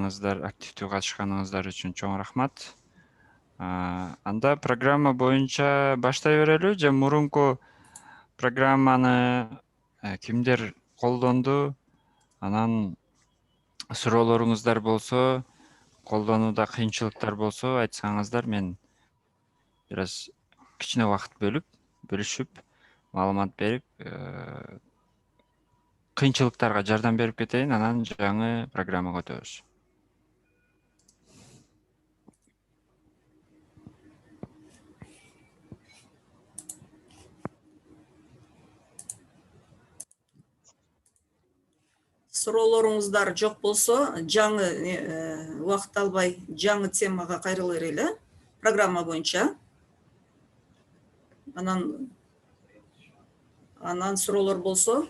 катышканыңыздар, активдүү катышканыңыздар үчүн чоң рахмат. Анда программа боюнча баштай берелүү же мурунку программаны кимдер колдонду? Анан суроолоруңуздар болсо, колдонууда кыйынчылыктар болсо айтсаңыздар, мен бир аз кичине убакыт бөлүшүп, маалымат берип, кыйынчылыктарга жардам берип кетейин, анан жаңы программага өтөбүз. Суроолоруңуздар жок болсо, жаңы убакыт албай, жаңы темага кайрыла берели, программа боюнча. Анан суроолор болсо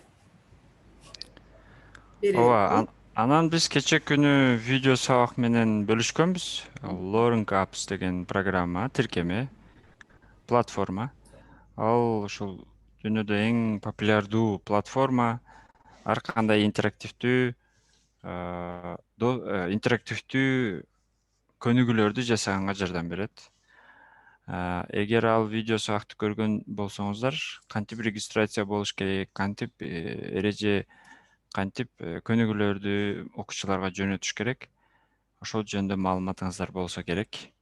Ооба, анан биз кече күнү видео сабак менен бөлүшкөнбүз. Learning Apps деген программа, тиркеме, платформа. Ал ушул дүйнөдө эң популярдуу платформа. Ар кандай интерактивдүү көнүгүүлөрдү жасаганга жардам берет. Эгер ал видео сабакты көргөн болсоңуздар, кантип регистрация болуш керек, кантип эреже, кантип көнүгүүлөрдү окуучуларга жөнөтүш керек, ошол жөнүндө маалыматыңыздар болсо керек.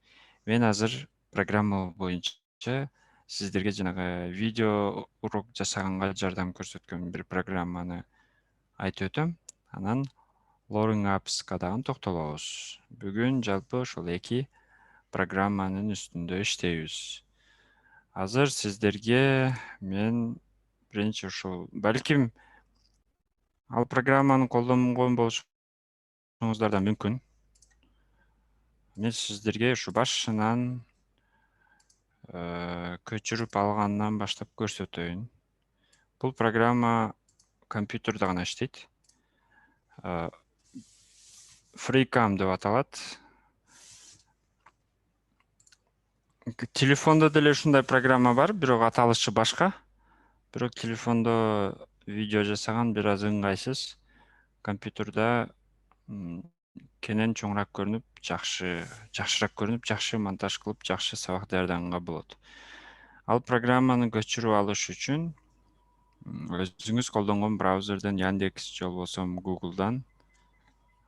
Мен азыр программа боюнча сиздерге жанагы видео урок жасаганга жардам көрсөткөн бир программаны айтып өтөм. Анан Learning Apps'ка дагы токтолобуз. Бүгүн жалпы ошол эки программанын үстүндө иштейбиз. Азыр сиздерге мен биринчи ушул, балким ал программаны колдонгон болушуңуздар да мүмкүн. Мен сиздерге ушу башынан көчүрүп алгандан баштап көрсөтөйүн. Бул программа компьютерде гана иштейт. FreeCam деп аталат. Телефондо деле ушундай программа бар, бирок аталышы башка. Бирок телефондо видео жасаган бир аз ыңгайсыз. Компьютерде кенен чоңураак көрүнүп, жакшыраак көрүнүп, жакшы монтаж кылып, жакшы сабак даярдаганга болот. Ал программаны көчүрүп алыш үчүн өзүңүз колдонгон браузерден, Яндекс же болбосо Google'дан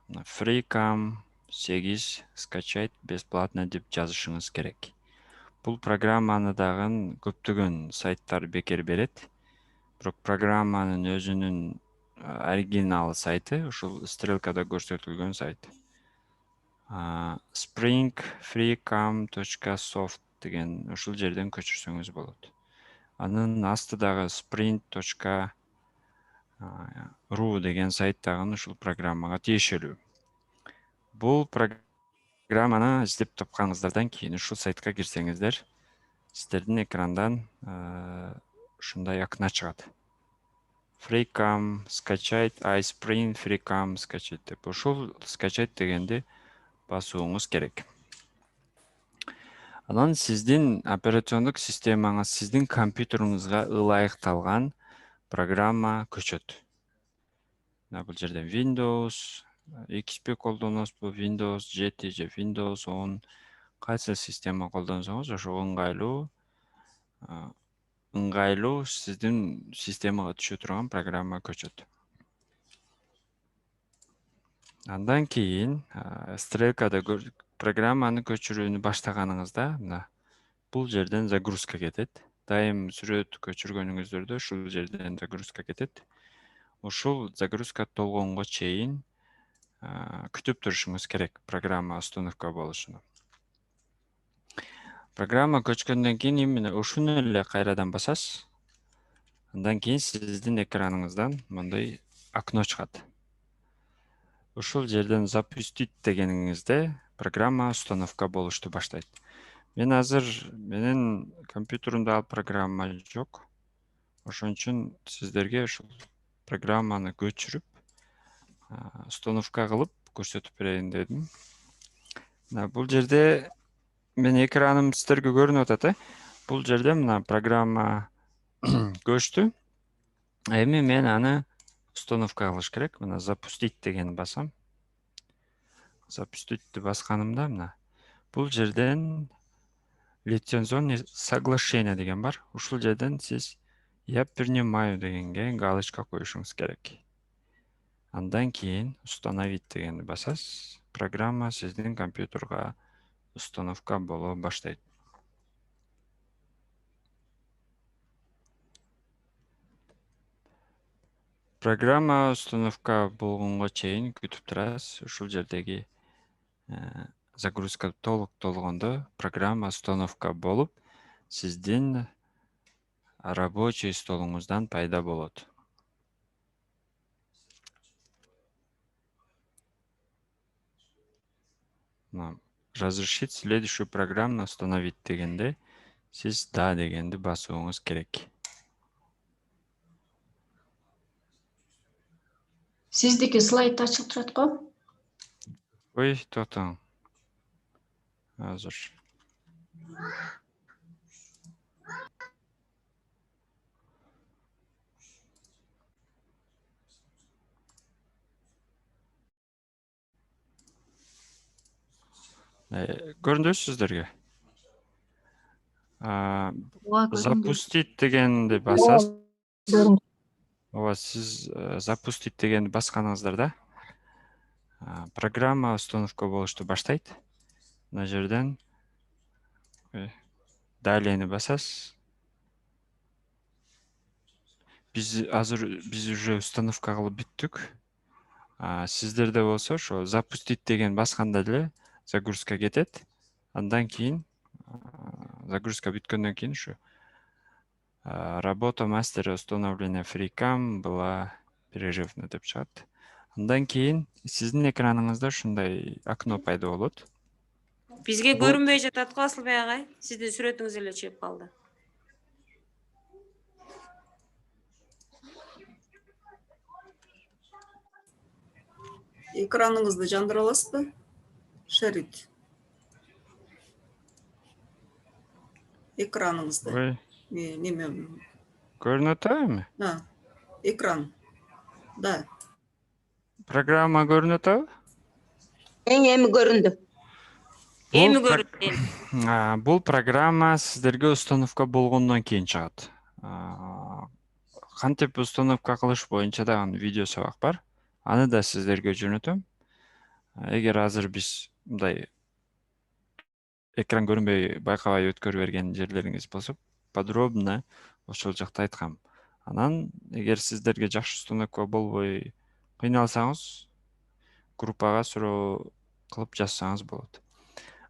FreeCam 8 скачать бесплатно деп жазышыңыз керек. Бул программаны дагы көптөгөн сайттар бекер берет. Бирок программанын өзүнүн оригинал сайты ушул стрелкада көрсөтүлгөн сайт. springfreecam.soft деген ушул жерден көчүрсөңүз болот. Анын астыдагы sprint.ru деген сайт дагы ушул программага тиешелүү. Бул программаны издеп тапканыңыздардан кийин ушул сайтка кирсеңиздер, сиздердин экрандан ушундай окна чыгат. FreeCam скачать, iSpring FreeCam скачать деп. Ушул скачать дегенди басууңуз керек. Анан сиздин операциондук системаңыз, сиздин компьютериңизга ылайыкталган программа көчөт. Бул жерде Windows, XP колдоносузбу, Windows 7 же Windows 10, кайсы система колдонсоңуз ошо ыңгайлуу сиздин системага түшө турган программа көчөт. Андан кийин стрелкада программаны көчүрүүнү баштаганыңызда бул жерден загрузка кетет. Дайым сүрөт көчүргөнүңүздөрдө ушул жерден загрузка кетет. Ушул загрузка толгонго чейин күтүп турушуңуз керек программа установка болушуну. Программа көчкөндөн кийин эмне ушуну эле кайрадан басасыз. Андан кийин сиздин экраныңыздан мындай окно чыгат. Ушул жерден запустить дегениңизде программа установка болушту баштайт. Мен азыр менин компьютеримде ал программа жок. Ошон үчүн сиздерге ушул программаны көчүрүп, установка кылып көрсөтүп берейин дедим. Бул жерде менин экраным сиздерге көрүнүп атат. Бул жерде мына программа көчтү. Эми мен аны установка кылыш керек. Мына запустить дегени басам. запуститти басканымда мына бул жерден лицензионный соглашение деген бар. Ушул жерден сиз я принимаю дегенге галочка коюшуңуз керек. Андан кийин установить дегенди басасыз. Программа сиздин компьютерга установка боло баштайт. Программа установка болгонго чейин күтүп турасыз. Ушул жердеги загрузка толук толгондо программа установка болуп, сиздин рабочий столуңуздан пайда болот. Разрешить следующую программу установить дегенде сиз да дегенди басууңуз керек. Сиздики слайд ачылып турат го? Ой, токтоң. Азыр. Көрүндүбү сиздерге? Запустить дегенди басасыз. Ооба, сиз запустить дегенди басканыңыздар да. Программа установка болушту баштайт. Мына жерден далени басасыз. Биз уже установка кылып бүттүк. Сиздерде болсо ошо запустить деген басканда деле загрузка кетет. Андан кийин загрузка бүткөндөн кийин ушу работа мастера установления FreeCam была прерывна деп чыгат. Андан кийин сиздин экраныңызда ушундай окно пайда болот. Бизге көрүнбөй жатат го Асылбек агай. Сиздин сүрөтүңүз эле чыгып калды. Экраныңызды жандыра аласызбы? Шерит. Экраныңызды. Ой, Неме? көрүнүп атабы? Экран. Да. Программа көрүнүп атабы? Эми көрүндү. Эми көрүндү. Бул программа сиздерге установка болгондон кийин чыгат. Кантип установка кылыш боюнча дагы видео сабак бар. Аны да сиздерге жөнөтөм. Эгер азыр биз мындай экран көрүнбөй байкабай өткөрүп берген жерлериңиз болсо, подробно ошол жакта айткам. Анан эгер сиздерге жакшы установка болбой кыйналсаңыз, группага суроо кылып жазсаңыз болот.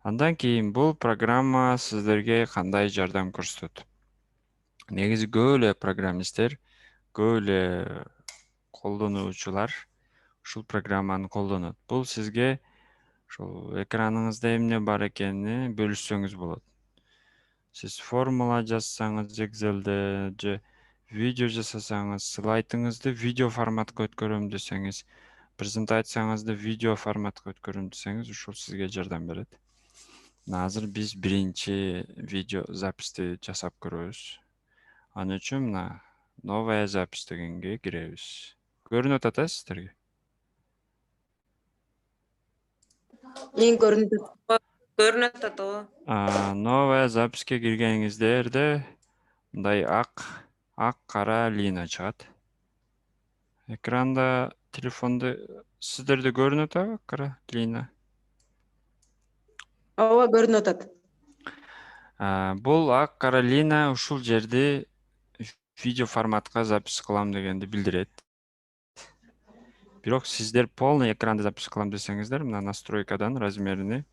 Андан кийин бул программа сиздерге кандай жардам көрсөтөт? Негизи көп эле программисттер, көп эле колдонуучулар ушул программаны колдонот. Бул сизге ушул экраныңызда эмне бар экенин бөлүшсөңүз болот. Сиз формула жазсаңыз Excel'де же видео жасасаңыз, слайдыңызды видео форматка өткөрөм десеңиз, презентацияңызды видео форматка өткөрөм десеңиз, ушул сизге жардам берет. Азыр биз биринчи видео записти жасап көрөбүз. Аны үчүн мына новая запись дегенге киребиз. Көрүнүп атат сиздерге? Көрүндү. Көрүнүп атат ооба. Новая записке киргениңиздерде мындай ак кара линия чыгат. Экранда телефонду сиздерде көрүнүп атабы кара линия? Ооба, көрүнүп атат. Бул ак кара линия ушул жерди видео форматка запись кылам дегенди билдирет. Бирок сиздер полный экранды запись кылам десеңиздер, мына настройкадан размерини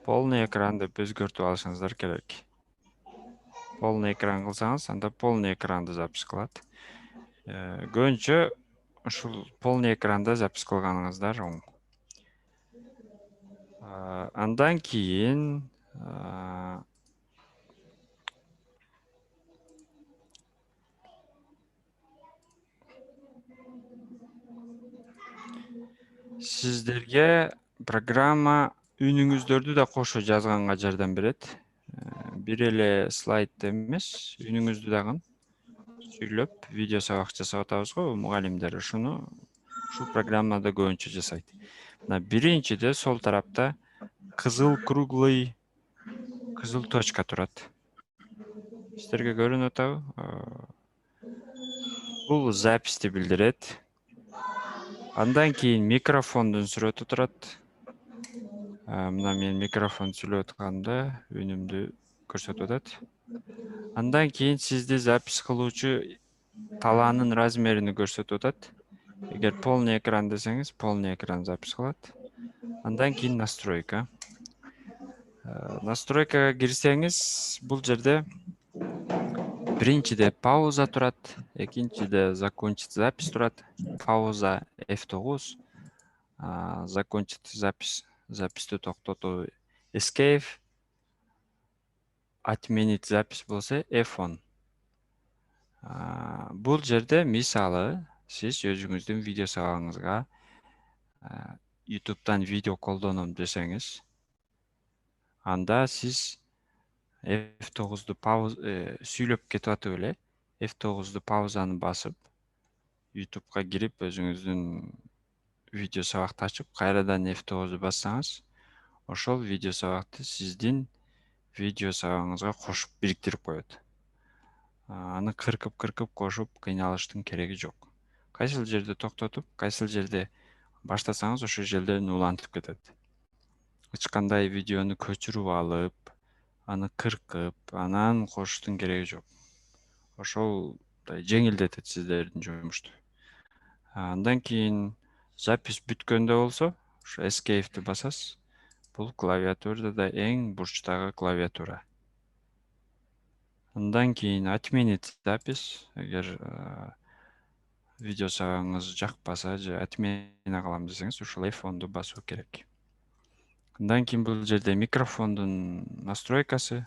полный экран деп өзгөртүп алышыңыздар керек. Полный экран кылсаңыз, анда полный экранды запись кылат. Көбүнчө ушул полный экранда запись кылганыңыздар оң. Андан кийин сиздерге программа үнүңүздөрдү да кошо жазганга жардам берет. Бир эле слайд эмес, үнүңүздү дагы сүйлөп видео сабак жасап атабыз го мугалимдер. Ушул программада көбүнчө жасайт. Мына биринчиде сол тарапта кызыл круглый кызыл точка турат. Сиздерге көрүнүп атабы? Бул записти билдирет. Андан кийин микрофондун сүрөтү турат. Мына мен микрофон сүйлөп атканда үнүмдү көрсөтүп атат. Андан кийин сизди запись кылуучу талаанын размерини көрсөтүп атат. Эгер полный экран десеңиз, полный экран запись кылат. Андан кийин настройка. Настройкага кирсеңиз, бул жерде биринчиде пауза турат, экинчиде закончить запись турат. Пауза F9, закончить запись, записти токтотуу Escape, отменить запись болсо F10. Бул жерде мисалы сиз өзүңүздүн видео сабагыңызга YouTube'дан видео колдоном десеңиз, анда сиз F9'ду сүйлөп кетип атып эле, F9'ду паузаны басып, YouTube'га кирип өзүңүздүн видео сабакты ачып, кайрадан F9'ду бассаңыз, ошол видео сабакты сиздин видео сабагыңызга кошуп бириктирип коет. Аны кыркып кошуп кыйналыштын кереги жок. Кайсыл жерде токтотуп, кайсыл жерде баштасаңыз, ошол жерден улантып кетет. Эч кандай видеону көчүрүп алып, аны кыркып, анан кошуштун кереги жок. Ошол жеңилдетет сиздердин жумушту. Андан кийин запись бүткөндө болсо, ошо Escape'ти басасыз. Бул клавиатурада да эң бурчтагы клавиатура. Андан кийин отменить запись. Эгер видео сабагыңыз жакпаса же отмена кылам десеңиз, ушул F10'ду басуу керек. Андан кийин бул жерде микрофондун настройкасы.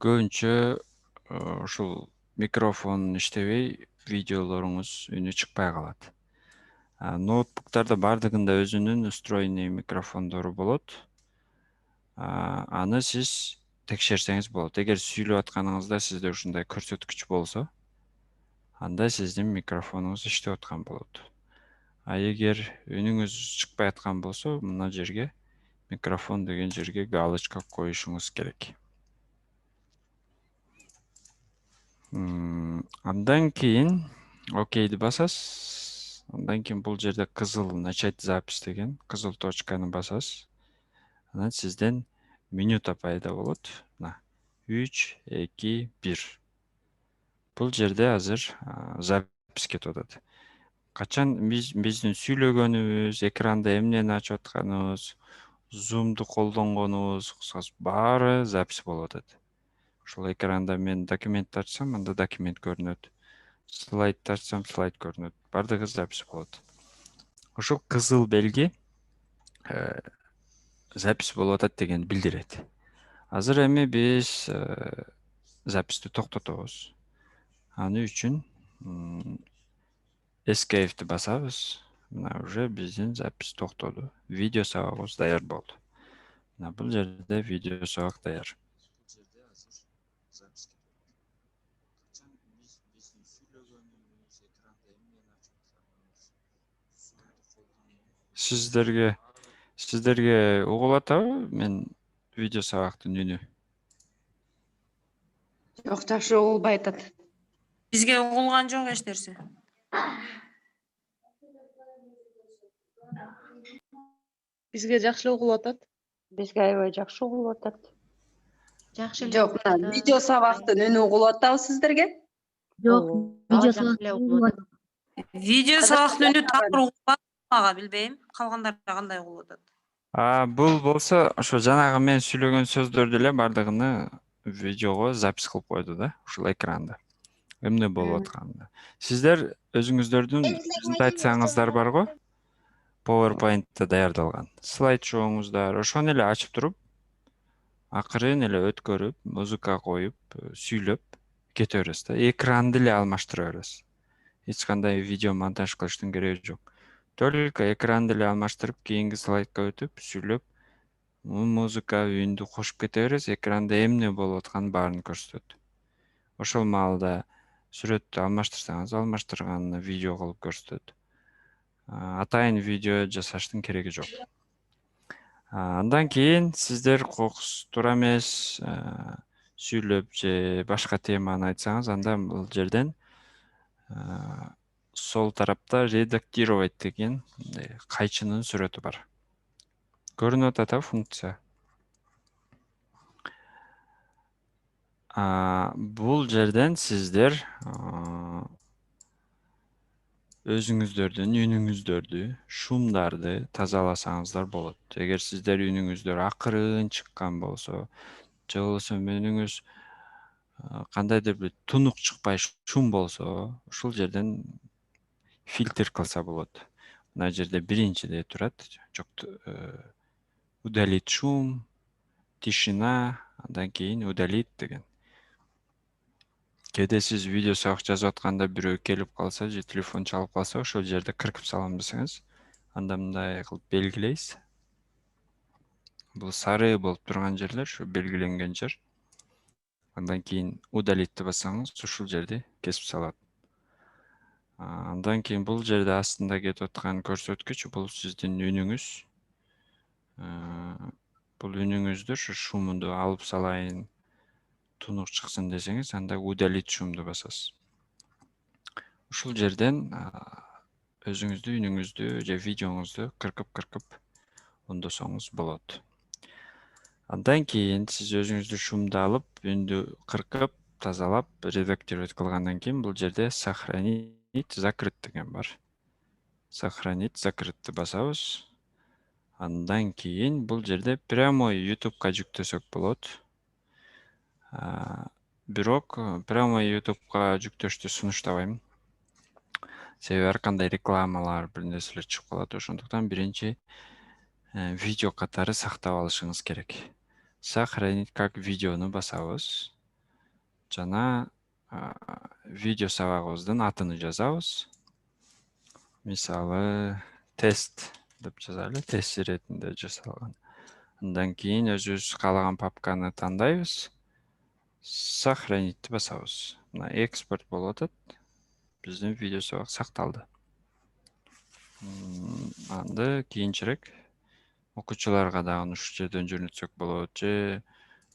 Көбүнчө ушул микрофон иштебей, видеолоруңуз үнү чыкпай калат. Ноутбуктарда бардыгында өзүнүн встроенный микрофондору болот. Аны сиз текшерсеңиз болот. Эгер сүйлөп атканыңызда сизде ушундай көрсөткүч болсо, анда сиздин микрофонуңуз иштеп аткан болот. Эгер үнүңүз чыкпай аткан болсо, мына жерге микрофон деген жерге галочка коюшуңуз керек. Андан кийин окейди басасыз. Андан кийин бул жерде кызыл начать запись деген кызыл точканы басасыз. Анан сизден минута пайда болот. 3, 2, 1. Бул жерде азыр запись кетип атат. Качан биздин сүйлөгөнүбүз, экранда эмнени ачып атканыбыз, зумду колдонгонубуз, баары запись болуп атат. Ошол экранда мен документти ачсам, анда документ көрүнөт. Слайдты ачсам, слайд көрүнөт. Бардыгы запись болот. Ошол кызыл белги запись болуп атат деген билдирет. Азыр эми биз записти токтотобуз. Аны үчүн Escape'ти басабыз. Мына уже биздин запись токтоду. Видео сабагыбыз даяр болду. Мына бул жерде видео сабак даяр. Сиздерге угулуп атабы мен видео сабактын үнү? Жок, жакшы угулбай атат. Бизге угулган жок эч нерсе. Бизге жакшы угулуп атат. Бизге аябай жакшы угулуп атат. Жакшы эле Жок, мына видео сабактын үнү угулуп атабы сиздерге? Жок, видео сабак. Видео сабактын үнү такыр угулбады мага, билбейм. Калгандары кандай угулуп атат? Бул болсо ошо жанагы мен сүйлөгөн сөздөрдү эле бардыгыны видеого запись кылып койду да, ушул экранда. Эмне болуп атканын. Сиздер өзүңүздөрдүн презентацияңыздар барго? PowerPoint'te даярдалган. Слайд шоуңуздар, ошону эле ачып туруп, акырын эле өткөрүп, музыка коюп, сүйлөп кете бересиз да. Экранды эле алмаштыра бересиз. Эч кандай видео монтаж кылыштын кереги жок. Только экранды эле алмаштырып, кийинки слайдка өтүп, сүйлөп, музыка, үндү кошуп кете бересиз, экранда эмне болуп атканын баарын көрсөтөт. Ошол маалда сүрөттү алмаштырсаңыз, алмаштырганын видео кылып көрсөтөт. атайын видео жасаштын кереги жок. Андан кийин сиздер кокус туура эмес сүйлөп же башка теманы айтсаңыз, анда бул жерден сол тарапта редактировать деген кайчынын сүрөтү бар. Көрүнүп атат функция. Бул жерден сиздер өзүңүздөрдүн үнүңүздөрдү, шумдарды тазаласаңыздар болот. Эгер сиздер үнүңүздөр акырын чыккан болсо, же болбосо үнүңүз кандайдыр бир тунук чыкпай шум болсо, ушул жерден фильтр кылса болот. Мына жерде биринчиде турат, удалить шум, тишина, андан кийин удалить деген. Кээде сиз видео сабак жазып атканда бирөө келип калса же телефон чалып калса, ошол жерде кыркып салам десеңиз, анда мындай кылып белгилейсиз. Бул сары болуп турган жерлер, ушу белгиленген жер. Андан кийин удалитти бассаңыз, ушул жерди кесип салат. Андан кийин бул жерде астында кетип аткан көрсөткүч, бул сиздин үнүңүз. Бул үнүңүздүр, шумунду алып салайын, тунук чыксын десеңиз, анда удалить шумду басасыз. Ушул жерден өзүңүздү, үнүңүздү же видеоңузду кыркып оңдосоңуз болот. Андан кийин сиз өзүңүздү шумду алып, үндү кыркып, тазалап, редактировать кылгандан кийин бул жерде сохранить, закрыть деген бар. Сохранить, закрытты басабыз. Андан кийин бул жерде прямой YouTube'ка жүктөсөк болот. Бирок прямой YouTube'ка жүктөштү сунуштабайм. Себеби ар кандай рекламалар, бир нерселер чыгып калат. Ошондуктан биринчи видео катары сактап алышыңыз керек. Сохранить как видеону басабыз. Жана видео сабагыбыздын атыны жазабыз. Мисалы, тест деп жазайлы, тест иретинде жасалган. Андан кийин өзүбүз каалаган папканы тандайбыз. Сохранить басабыз. Мына экспорт болуп атат. Биздин видео сабак сакталды. Анда кийинчерээк окуучуларга дагы ушул жерден жөнөтсөк болот же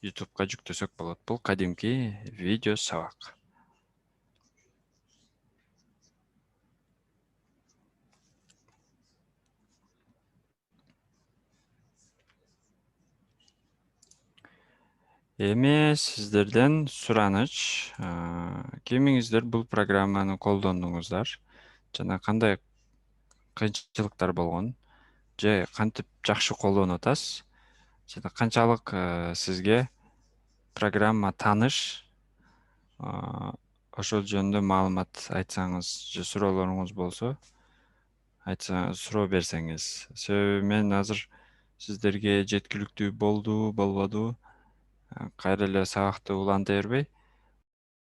YouTube'ка жүктөсөк болот. Бул кадимки видео сабак. Эми сиздерден сураныч, кимиңиздер бул программаны колдондуңуздар жана кандай кыйынчылыктар болгон же кантип жакшы колдонуп атасыз жана канчалык сизге программа тааныш, ошол жөнүндө маалымат айтсаңыз же суроолоруңуз болсо айтсаңыз, суроо берсеңиз. Себеби мен азыр сиздерге жеткиликтүү болду, болбоду, кайра эле сабакты уланта бербей,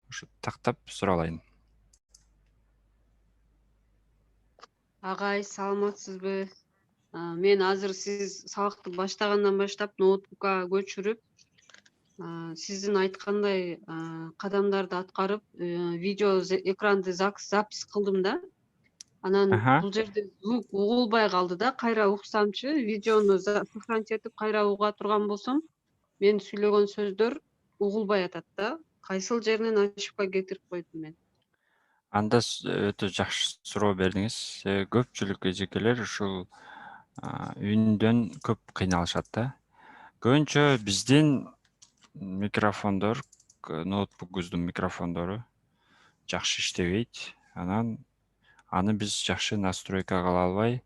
ушу тактап суралайын. Агай, саламатсызбы? Мен азыр сиз сабакты баштагандан баштап ноутбукка көчүрүп, сиздин айткандай кадамдарды аткарып, видео экранды запись кылдым да. Анан бул жерде звук угулбай калды да, кайра уксамчы, видеону сохранить этип кайра уга турган болсом, мен сүйлөгөн сөздөр угулбай атат да. Кайсыл жеринен ошибка кетирип койдум мен? Анда өтө жакшы суроо бердиңиз. Көпчүлүк эжекелер ушул үндөн көп кыйналышат да. Көбүнчө биздин микрофондор, ноутбугубуздун микрофондору жакшы иштебейт. Анан аны биз жакшы настройка кыла албай,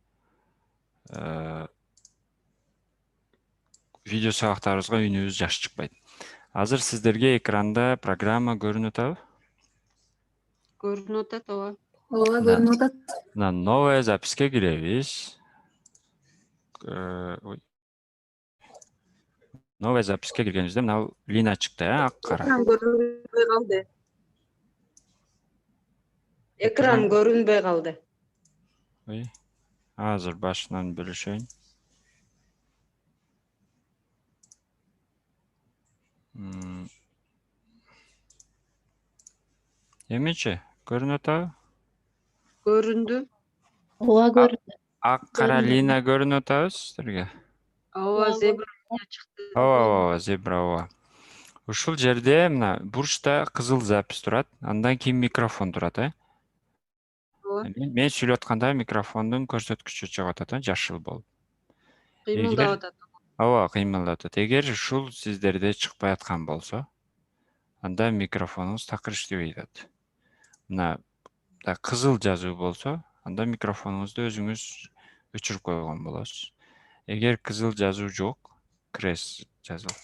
видео сабактарыбызга үнүбүз жакшы чыкпайт. Азыр сиздерге экранда программа көрүнүп атабы? Көрүнүп атат, ооба. Ооба, көрүнүп атат. Мына новая записке киребиз. Новая записке киргенибизде мына лина чыкты, ак кара. Экран көрүнбөй калды. Экран көрүнбөй калды. Азыр башынан бөлүшөйүн. Эмичи, көрүнүп атабы? Көрүндү. Ооба көрүнөт. Ак кара линия көрүнүп атабы сиздерге? ооба, зебра чыкты. Ооба, зебра, ооба. Ушул жерде мына бурчта кызыл запись турат, андан кийин микрофон турат, Ооба, Мен сүйлөп атканда микрофондун көрсөткүчү чыгып атат, жашыл болуп. кыймылдап атат. Ооба, кыймылдап атат. Эгер ушул сиздерде чыкпай аткан болсо, анда микрофонуңуз такыр иштебей атат. Мына кызыл жазуу болсо, анда микрофонуңузду өзүңүз өчүрүп койгон болосуз. Эгер кызыл жазуу жок, крес жазуу,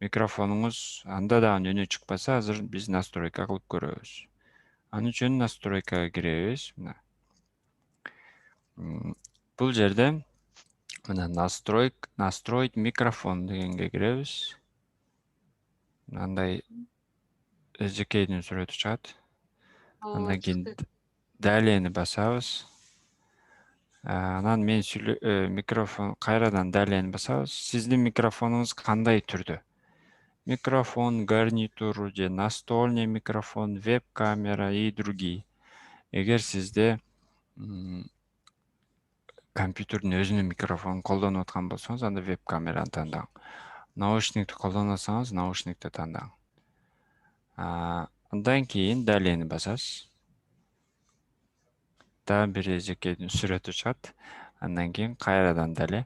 микрофонуңуз анда дагы үнү чыкпаса, азыр биз настройка кылып көрөбүз. Анын үчүн настройкага киребиз. Бул жерде мына настроить микрофон дегенге киребиз. Мындай эжекейдин сүрөтү чыгат. Андан кийин далени басабыз. Анан мен микрофон кайрадан далени басабыз. Сиздин микрофонуңуз кандай түрдө? Микрофон, гарнитур же настольный микрофон, веб-камера и другие. Эгер сизде компьютердин өзүнүн микрофонун колдонуп аткан болсоңуз, анда веб-камераны тандаңыз. Наушникти колдонсаңыз, наушникти тандаңыз. Андан кийин далени басасыз. Дагы бир эжекейдин сүрөтү чыгат. Андан кийин кайрадан дале.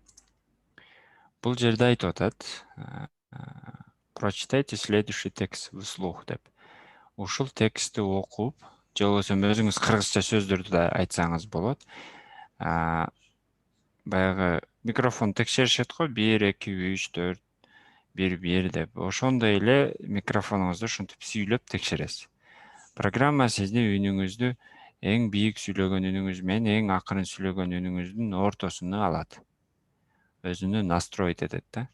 Бул жерде айтып атат: прочитайте следующий текст вслух деп. Ушул текстти окуп, же болбосо өзүңүз кыргызча сөздөрдү да айтсаңыз болот. Баягы микрофон текшеришет го, 1, 2, 3, 4, 1 деп. Ошондой эле микрофонуңузду ушинтип сүйлөп текшересиз. Программа сиздин үнүңүздү эң бийик сүйлөгөн үнүңүз менен эң акырын сүйлөгөн үнүңүздүн ортосуну алат. Өзүнү настроить этет да.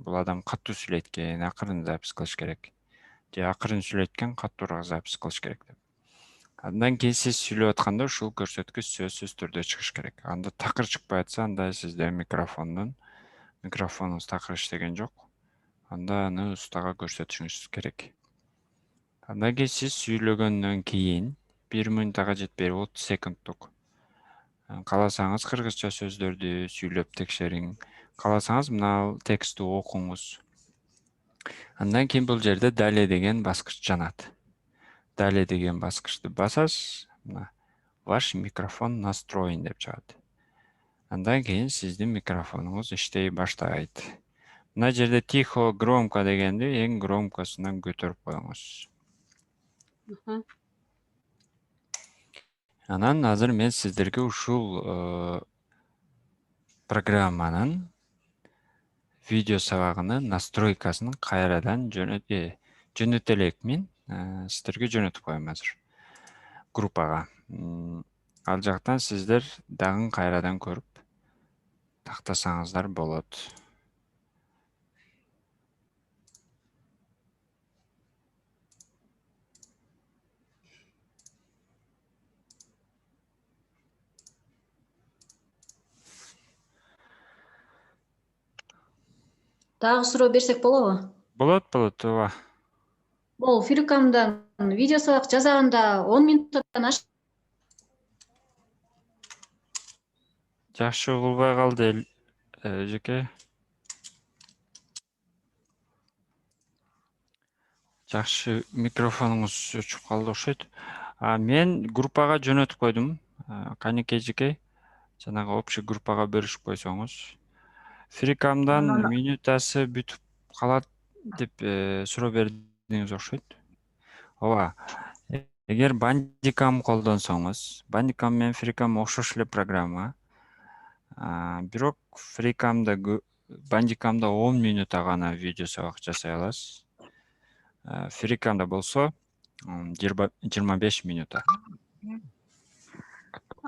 Бул адам катуу сүйлөйт экен, акырын запись кылыш керек. Же акырын сүйлөйт экен, катуураак запись кылыш керек деп. Андан кийин сиз сүйлөп атканда ушул көрсөткүч сөзсүз түрдө чыгыш керек. Анда такыр чыкпай атса, анда сизде микрофонуңуз такыр иштеген жок. Анда аны устага көрсөтүшүңүз керек. Андан кийин сиз сүйлөгөндөн кийин 1 минутага жетпей 30 секундтук. Кааласаңыз кыргызча сөздөрдү сүйлөп текшериң. Кааласаңыз мына текстти окуңуз. Андан кийин бул жерде далее деген баскыч жанат. Далее деген баскычты басасыз. Мына ваш микрофон настроен деп чыгат. Андан кийин сиздин микрофонуңуз иштей баштайт. Мына жерде тихо, громко дегенди эң громкосунан көтөрүп коюңуз. Анан азыр мен сиздерге ушул программанын видео сабагынын настройкасын кайрадан жөнөтө элекмин. Сиздерге жөнөтүп коем азыр группага. Ал жактан сиздер дагы кайрадан көрүп тактасаңыздар болот. Дагы суроо берсек болобу? Болот, ооба. Бул Фиркамдан видео сабак жасаганда 10 минуттан Жакшы угулбай калды эжеке. Жакшы микрофонуңуз өчүп калды окшойт. Мен группага жөнөтүп койдум. Канекей эжеке, жанагы общий группага бөлүшүп койсоңуз. Фиркамдан минутасы бүтүп калат деп суроо бердиңиз окшойт. Ооба. Эгер Bandicam колдонсоңуз, Bandicam менен Фиркам окшош эле программа. Бирок Bandicamда 10 минутта гана видео сабак жасай аласыз. Фиркамда болсо 25 минутта.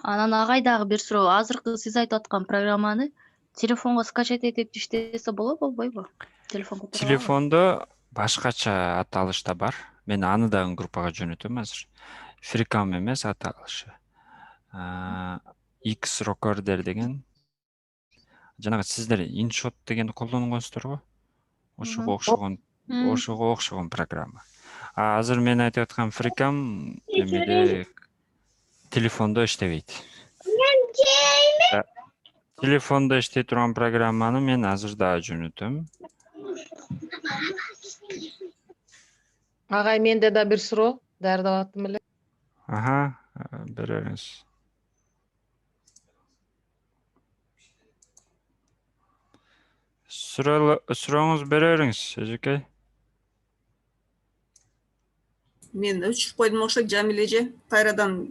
Анан агай дагы бир суроо. Азыркы сиз айтып аткан программаны телефонго скачать этип иштесе болобу, болбойбу? Телефондо башкача аталышта бар. Мен аны дагы группага жөнөтөм азыр. Фиркам эмес аталышы. X Recorder деген. Жанагы сиздер InShot дегенди колдонгонсуздар го. Ошого окшогон программа. Азыр мен айтып аткан Фиркам эмеде телефондо иштебейт. Телефонда иштей турган программаны мен азыр дагы жөнөтөм. Агай, менде да бир суроо даярдап аттым эле. Аха, берериңиз. Сурооңуз берериңиз, эжеке. Мен өчүрүп койдум окшойт, Жамиле эже. Кайрадан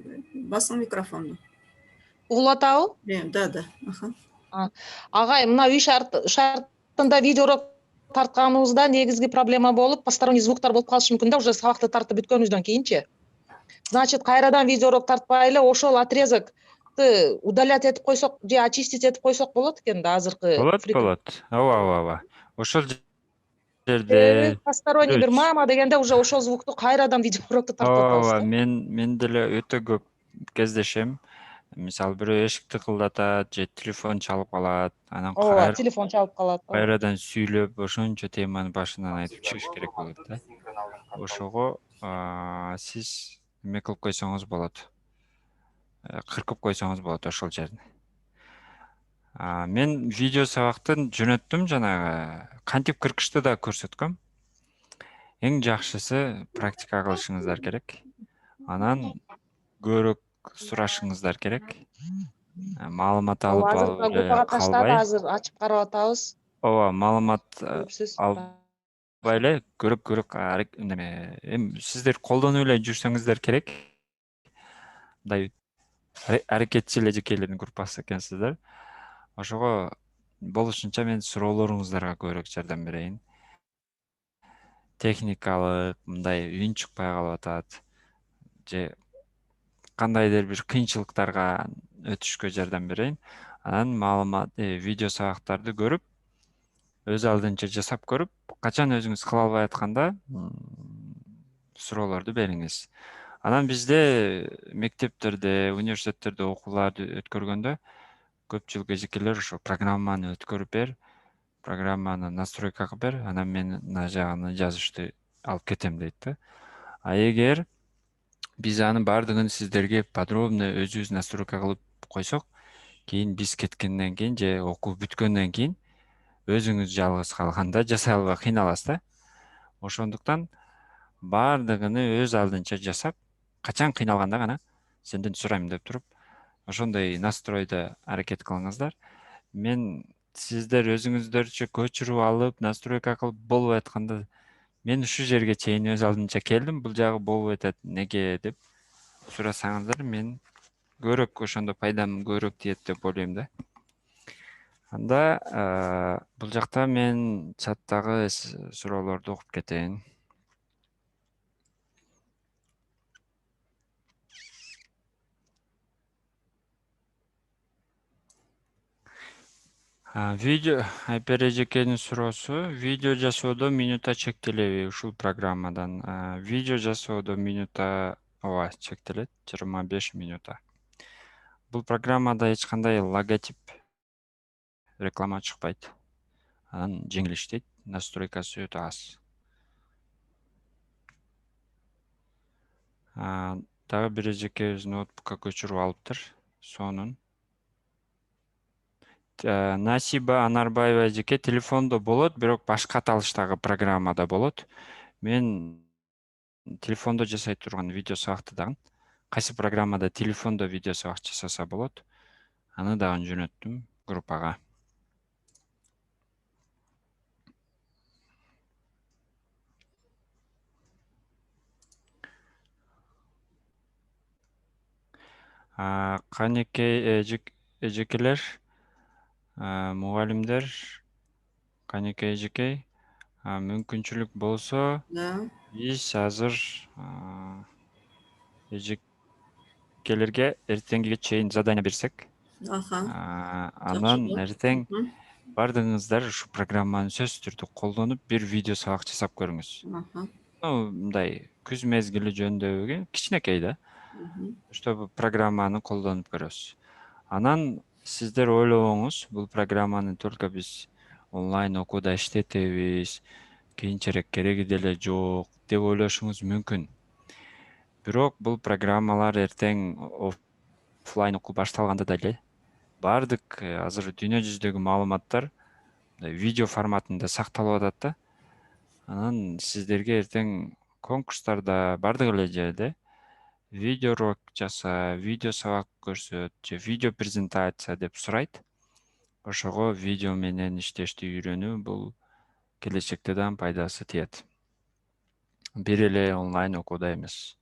басың микрофонду. Угулуп атабы? Да. Аха. Агай, мына үй шартында видеоурок тартканыбызда негизги проблема болуп, посторонний звуктар болуп калышы мүмкүн да, уже сабакты тартып бүткөнүбүздөн кийинчи. Значит, кайрадан видеоурок тартпай эле ошол отрезокты удалять этип койсок же очистить этип койсок болот экен да азыркы. Болот. Ооба. Ошол жерде Посторонний бир мама дегенде уже ошол звукту кайрадан видеоурокту тартып атабыз да. мен деле өтө көп кездешем. Мисалы бирөө эшик тыкылдатат же телефон чалып калат, анан Ооба, телефон чалып калат. кайрадан сүйлөп ошончо теманы башынан айтып чыгыш керек болот да. Ошого сиз эме кылып койсоңуз болот. Кыркып койсоңуз болот ошол жерди. Мен видео сабактын жөнөттүм, жанагы кантип кыркышты да көрсөткөм. Эң жакшысы практика кылышыңыздар керек. Анан көбүрөөк сурашыңыздар керек. Маалымат алып Азыр эле группага таштап, калбай. азыр ачып карап атабыз. Ооба, маалымат Көпсүз. албай эле көрөк неме, эми сиздер колдонуп эле жүрсөңүздөр керек. Мындай аракетчил эжекейлердин группасы экенсиздер. Ошого болушунча мен суроолоруңуздарга көбүрөөк жардам берейин. Техникалык, мындай үн чыкпай калып атат же кандайдыр бир кыйынчылыктарга өтүшкө жардам берейин. Анан маалымат, видео сабактарды көрүп, өз алдынча жасап көрүп, качан өзүңүз кыла албай атканда суроолорду бериңиз. Анан бизде мектептерде, университеттерде окууларды өткөргөндө көпчүлүк эжекелер ошо программаны өткөрүп бер, программаны настройка кылып бер, анан мен мына жагын жазышты алып кетем дейт да. А эгер биз анын баардыгын сиздерге подробно өзүбүз настройка кылып койсок, кийин биз кеткенден кийин же окуу бүткөндөн кийин өзүңүз жалгыз калганда жасай албай кыйналасыз да. Ошондуктан баардыгыны өз алдынча жасап, качан кыйналганда гана сенден сурайм деп туруп, ошондой настройдо аракет кылыңыздар. Мен сиздер өзүңүздөрчө көчүрүп алып, настройка кылып болбой атканда, мен ушул жерге чейин өз алдынча келдим, бул жагы болбой атат, неге деп сурасаңыздар, мен көбүрөөк ошондо пайдам көбүрөөк тиет деп ойлойм да. Анда бул жакта мен чаттагы суроолорду окуп кетейин. Видео, Айпер эжекенин суроосу, видео жасоодо минута чектелеби ушул программадан? Видео жасоодо минута ооба чектелет, 25 минута. Бул программада эч кандай логотип, реклама чыкпайт. Анан жеңил иштейт, настройкасы өтө аз. Дагы бир эжекебиз ноутбукка көчүрүп алыптыр, сонун. Насиба Анарбаева эжеке телефондо болот, бирок башка аталыштагы программада болот. Мен телефондо жасай турган видео сабакты дагы кайсы программада телефондо видео сабак жасаса болот, аны дагы жөнөттүм группага. Канекей эжекелер, мугалимдер, Канекей эжекей, мүмкүнчүлүк болсо, биз азыр эжекелерге эртеңгиге чейин задание берсек, анан эртең баардыгыңыздар ушу программаны сөзсүз түрдө колдонуп, бир видео сабак жасап көрүңүз. Мындай күз мезгили жөндөбүгө кичинекей да. Чтобы программаны колдонуп көрөсүз. Анан сиздер ойлобоңуз, бул программаны только биз онлайн окууда иштетебиз, кийинчерээк кереги деле жок деп ойлошуңуз мүмкүн. Бирок бул программалар эртең оффлайн окуу башталганда деле бардык азыр дүйнө жүзүндөгү маалыматтар видео форматында сакталып атат да. Анан сиздерге эртең конкурстарда бардык эле жерде видео урок жаса, видео сабак көрсөт же видео презентация деп сурайт. Ошого видео менен иштешти үйрөнүү бул келечекте да пайдасы тиет. Бир эле онлайн окууда эмес.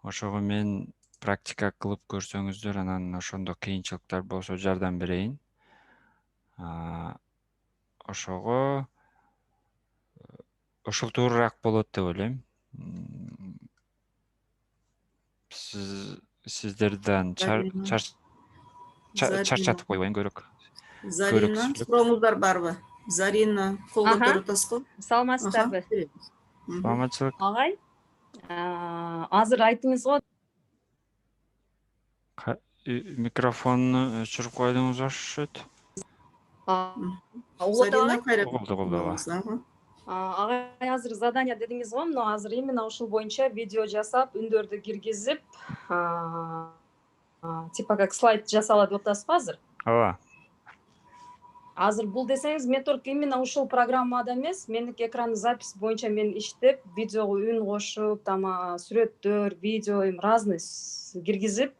Ошого мен практика кылып көрсөңүздөр, анан ошондо кыйынчылыктар болсо жардам берейин. Ошого ушултуураак болот деп ойлойм. Сиздерден чарчатып койбойн көрөк. Зарина, Көрөксүзлүк. сурооңуздар барбы? Зарина, кол Аха. көтөрүп атасызбы? Саламатсыздарбы? Саламатчылык. Агай, азыр айттыңыз го, Микрофонну өчүрүп койдуңуз окшойт. улут Зарина, агай. кайра Угулду. Агай, азыр задание дедиңиз го, мына азыр именно ушул боюнча видео жасап, үндөрдү киргизип, типа как слайд жасала деп атасызбы азыр? Ооба. Азыр бул десеңиз, мен только именно ушул программада эмес, меники экранный запись боюнча мен иштеп, видеого үн кошуп, там сүрөттөр, видео разный киргизип,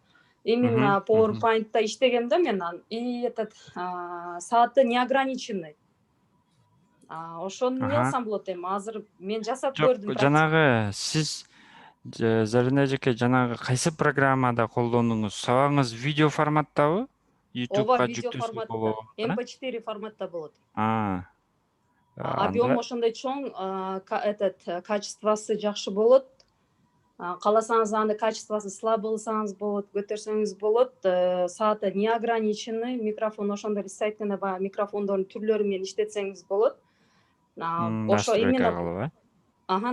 именно PowerPoint'та иштегем да мен, и этот сааты неограниченный. Ошону эмне алсам болот эми? Азыр мен жасап көрдүм. Жок, жанагы сиз Зарина эжеке жанагы кайсы программада колдондуңуз? Сабагыңыз видео форматтабы? Ооба, YouTube'га видео жүктөсө форматта, болобу? MP4 форматта болот. Объем Объем ошондой чоң, качествосы жакшы болот. Кааласаңыз аны качествосы слабый кылсаңыз болот, көтөрсөңүз болот. Сааты неограниченный, микрофон ошондой эле сайттан баягы микрофондордун түрлөрү менен иштетсеңиз болот. Ошо именно кылып,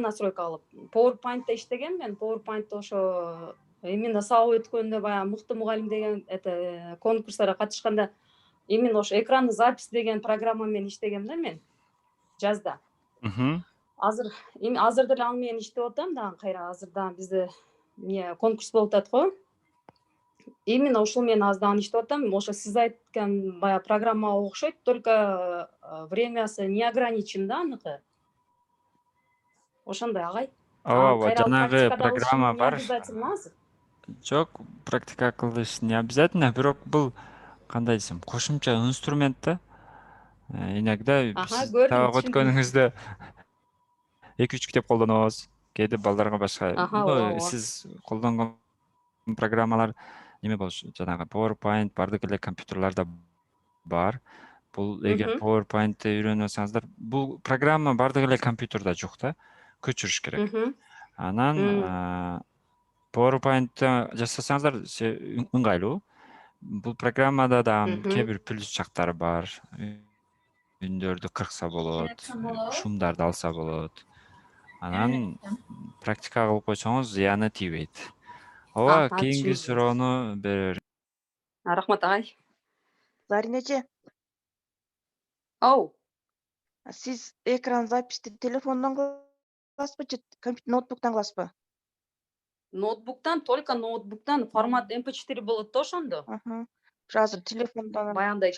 настройка кылып. PowerPoint'та иштегем мен. PowerPoint'та ошо именно сабак өткөндө баягы мыкты мугалим деген конкурстарга катышканда именно ошо экранный запись деген программа менен иштегем да мен жазда. Азыр деле аны менен иштеп атам дагы кайра, азыр дагы бизде конкурс болуп атат го. Именно ушул менен аздан иштеп атам. Ошо сиз айткан баягы программага окшойт, только времясы не ограничен да аныкы. Ошондой агай. Ооба, жанагы практикада программа кылышым бар. не обязательно азыр. Жок, практика кылыш не обязательно, бирок бул кандай десем, кошумча инструмент да. Иногда сиз сабак өткөнүңүздө 2-3 китеп колдонобуз. Кээде балдарга башка. Сиз колдонгон программалар неме болуш, жанагы PowerPoint бардык эле компьютерларда бар. Бул эгер PowerPoint'ти үйрөнүп алсаңыздар, бул программа бардык эле компьютерде жок да. Көчүрүш керек. Анан PowerPoint'та жасасаңыздар ыңгайлуу. Бул программада да кээ бир плюс жактары бар. Үндөрдү кыркса болот, шумдарды алса болот. Анан практика кылып койсоңуз зыяны тийбейт. Ооба, кийинки суроону берер. Рахмат агай. Зарина эже, сиз экран записьти телефондон кыласызбы же ноутбуктан кыласызбы? Ноутбуктан, только ноутбуктан, формат MP4 болот да ошондо. Азыр телефондон Баягындай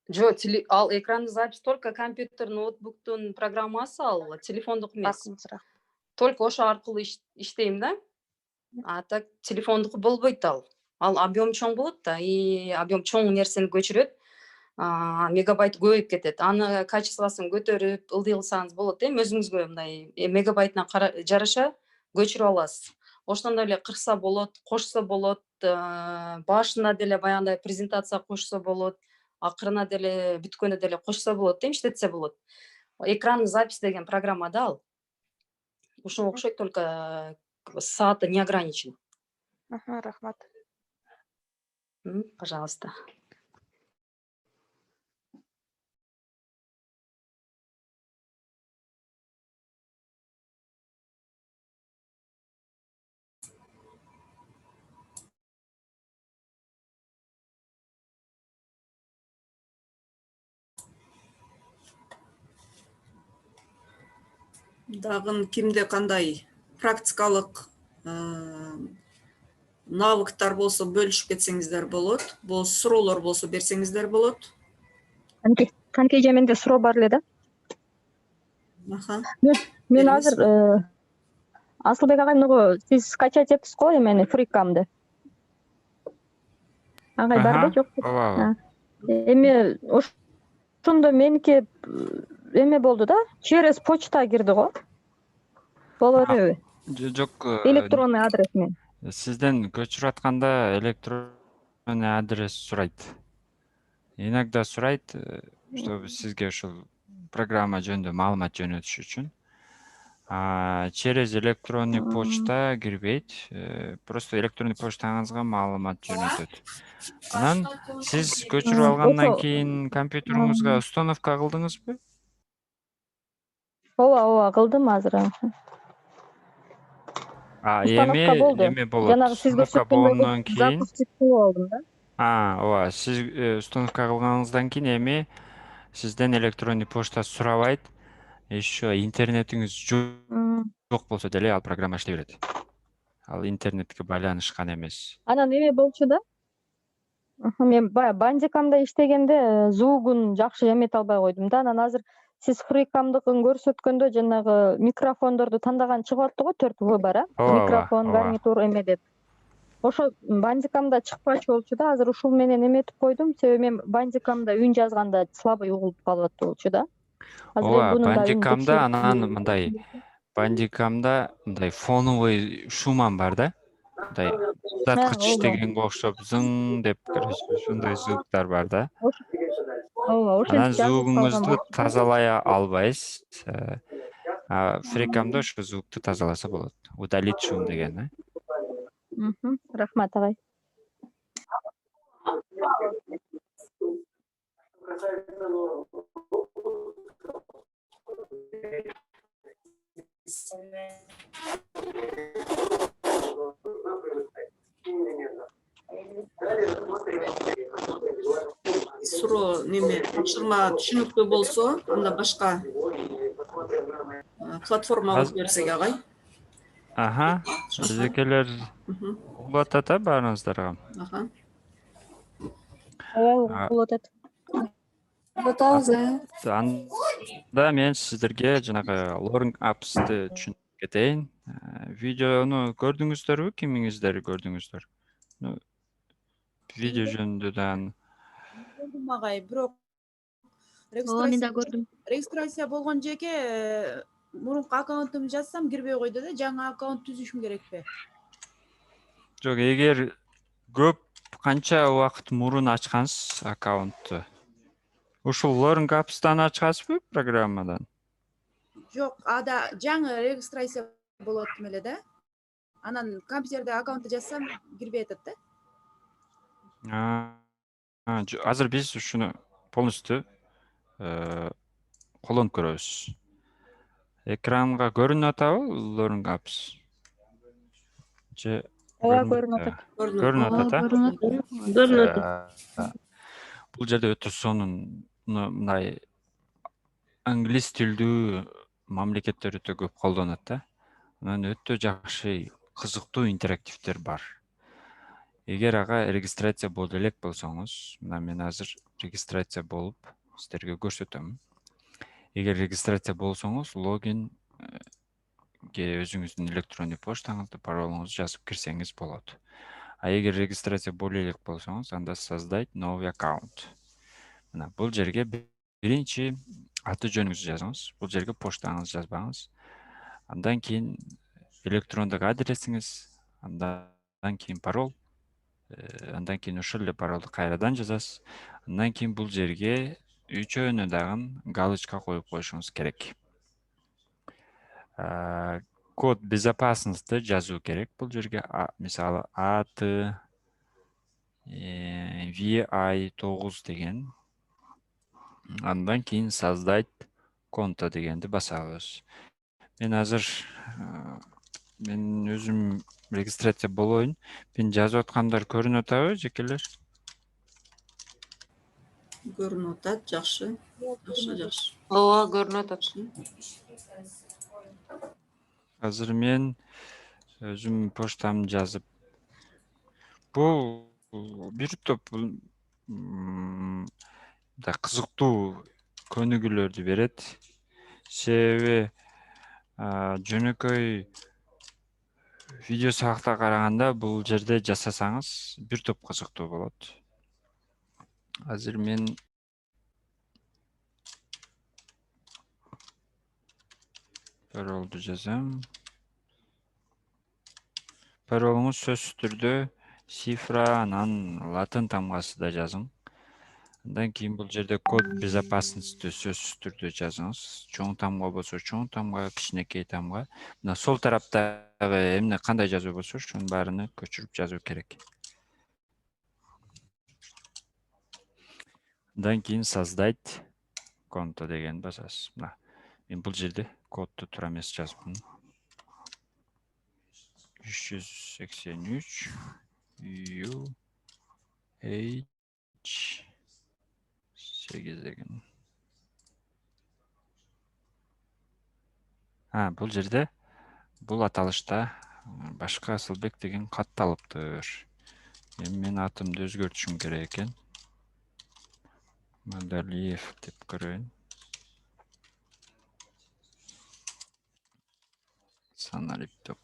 жок, ал экранный запись только компьютер, ноутбуктун программасы, ал телефондук эмес. Только ошо аркылуу иштейм да. Так телефондуку болбойт ал. Ал объем чоң болот да, и объем чоң нерсени көчүрөт. Мегабайт көбөйүп кетет. Аны качествосын көтөрүп, ылдый кылсаңыз болот эми өзүңүзгө мындай мегабайтына жараша көчүрүп аласыз. Ошондой эле кырса болот, кошсо болот, башына деле баягындай презентация кошсо болот, акырына деле бүткөндө деле кошсо болот, иштетсе болот. Экранный запись деген программада ал. Ушуга окшойт, только сааты не ограничен. Рахмат. Пожалуйста. Дагы кимде кандай практикалык навыктар болсо бөлүшүп кетсеңиздер болот. Бул суроолор болсо берсеңиздер болот. Канке эже, менде суроо бар эле да. Аха. Мен Бериңиз. азыр Асылбек агай, мына сиз скачать эптиз го эмени фрикамды. Агай барбы, жокпу? Ооба. Эми ошондо меники эме болду да, через почта кирди го. Боло береби? Жок, Электронный адрес менен. сизден көчүрүп атканда электронный адрес сурайт. Иногда сурайт, чтобы сизге ушул программа жөнүндө маалымат жөнөтүш үчүн. Через электронный почта кирбейт. Просто электронный почтаңызга маалымат жөнөтөт. Анан сиз көчүрүп алгандан кийин компьютериңизге установка кылдыңызбы? Ооба, кылдым азыр. Установка болду. Эме болот. Жанагы сиз Установка болгондон кийин, запустить кылып алдым да. ооба, сиз установка кылганыңыздан кийин эми сизден электронный почта сурабайт. Еще интернетиңиз жок болсо деле ал программа иштей берет. Ал интернетке байланышкан эмес. Анан эме болчу да. Мен баягы бандикамда иштегенде звугун жакшы эмете албай койдум да. Анан азыр сиз фрикамдыкын көрсөткөндө жанагы микрофондорду тандаган чыгып атты го, 4 бар, микрофон, гарнитур эме деп. Ошо бандикамда чыкпачу болчу да. Азыр ушул менен эметип койдум, себеби мен бандикамда үн жазганда слабый угулуп калып атты болчу да. Ооба, бандикамда анан мындай фоновый шуман бар да. Мындай узаткыч иштегенге окшоп зың деп ушундай звуктар бар да. Ооба, Анан звугуңузду тазалай албайсыз. Фрикамда ошо звукту тазаласа болот. Удалить шум деген, Рахмат агай. Суроо неме тапшырма түшүнүктүү болсо, анда башка платформа кылып берсек агай. Бизекелер угулуп атат баарыңыздарга. Ооба, угулуп атат. Анда мен сиздерге жанагы Learning Apps'ты түшүндүрүп кетейин. Видеону көрдүңүздөрбү? Кимиңиздер көрдүңүздөр? Видео жөнүндө да Көрдүм агай, бирок Ооба, мен да көрдүм. регистрация болгон жеке мурунку аккаунтумду жазсам кирбей койду да. Жаңы аккаунт түзүшүм керекпи? жок, эгер көп канча убакыт мурун ачкансыз аккаунтту, ушул Learning Apps'тан ачкансызбы программадан? Жок, ада жаңы регистрация болот эле да. Анан компьютерде аккаунтты жазсам кирбей атат да. Азыр биз ушуну полностью колдонуп көрөбүз. Экранга көрүнүп атабы Learning Apps? Ооба, көрүнүп атат. Көрүнүп атат. Бул жерде өтө сонун мындай англис тилдүү мамлекеттер өтө көп колдонот да. Анан өтө жакшы, кызыктуу интерактивдер бар. Эгер ага регистрация боло элек болсоңуз, мына мен азыр регистрация болуп сиздерге көрсөтөм. Эгер регистрация болсоңуз, логин өзүңүздүн электронный почтаңызды, паролуңузду жазып кирсеңиз болот. Эгер регистрация боло элек болсоңуз, анда создать новый аккаунт. Мына бул жерге биринчи аты жөнүңүздү жазыңыз. Бул жерге почтаңызды жазбаңыз. Андан кийин электрондук адресиңиз, андан кийин пароль, андан кийин ошол эле паролду кайрадан жазасыз. Андан кийин бул жерге үчөөнө дагы галочка коюп коюшуңуз керек. Код безопасности жазуу керек бул жерге. Мисалы аты VI9 деген. Андан кийин создать конто дегенди басабыз. Мен азыр мен өзүм регистрация болоюн. Мен жазып аткандар көрүнүп атабы, жекелер? Көрүнүп атат, жакшы. Жакшы. Ооба, көрүнүп атат. Азыр мен өзүм поштамды жазып Бул бир топ да кызыктуу көнүгүүлөрдү берет. Себеби жөнөкөй видео сабакта караганда бул жерде жасасаңыз бир топ кызыктуу болот. Азыр мен паролду жазам. Паролуңуз сөзсүз түрдө цифра, анан латын тамгасы да жазың. Андан кийин бул жерде код безопасности сөзсүз түрдө жазыңыз. Чоң тамга болсо чоң тамга, кичинекей тамга. Мына сол тараптагы эмне кандай жазуу болсо ошонун баарына көчүрүп жазуу керек. Андан кийин создать конто деген басасыз. Мына мен бул жерде кодду туура эмес жазыпмын. 383 8 деген. Бул жерде бул аталышта башка Асылбек деген катталыптыр. Эми мен атымды өзгөртүшүм керек экен. Мадалиев деп көрөйүн. Саналип деп.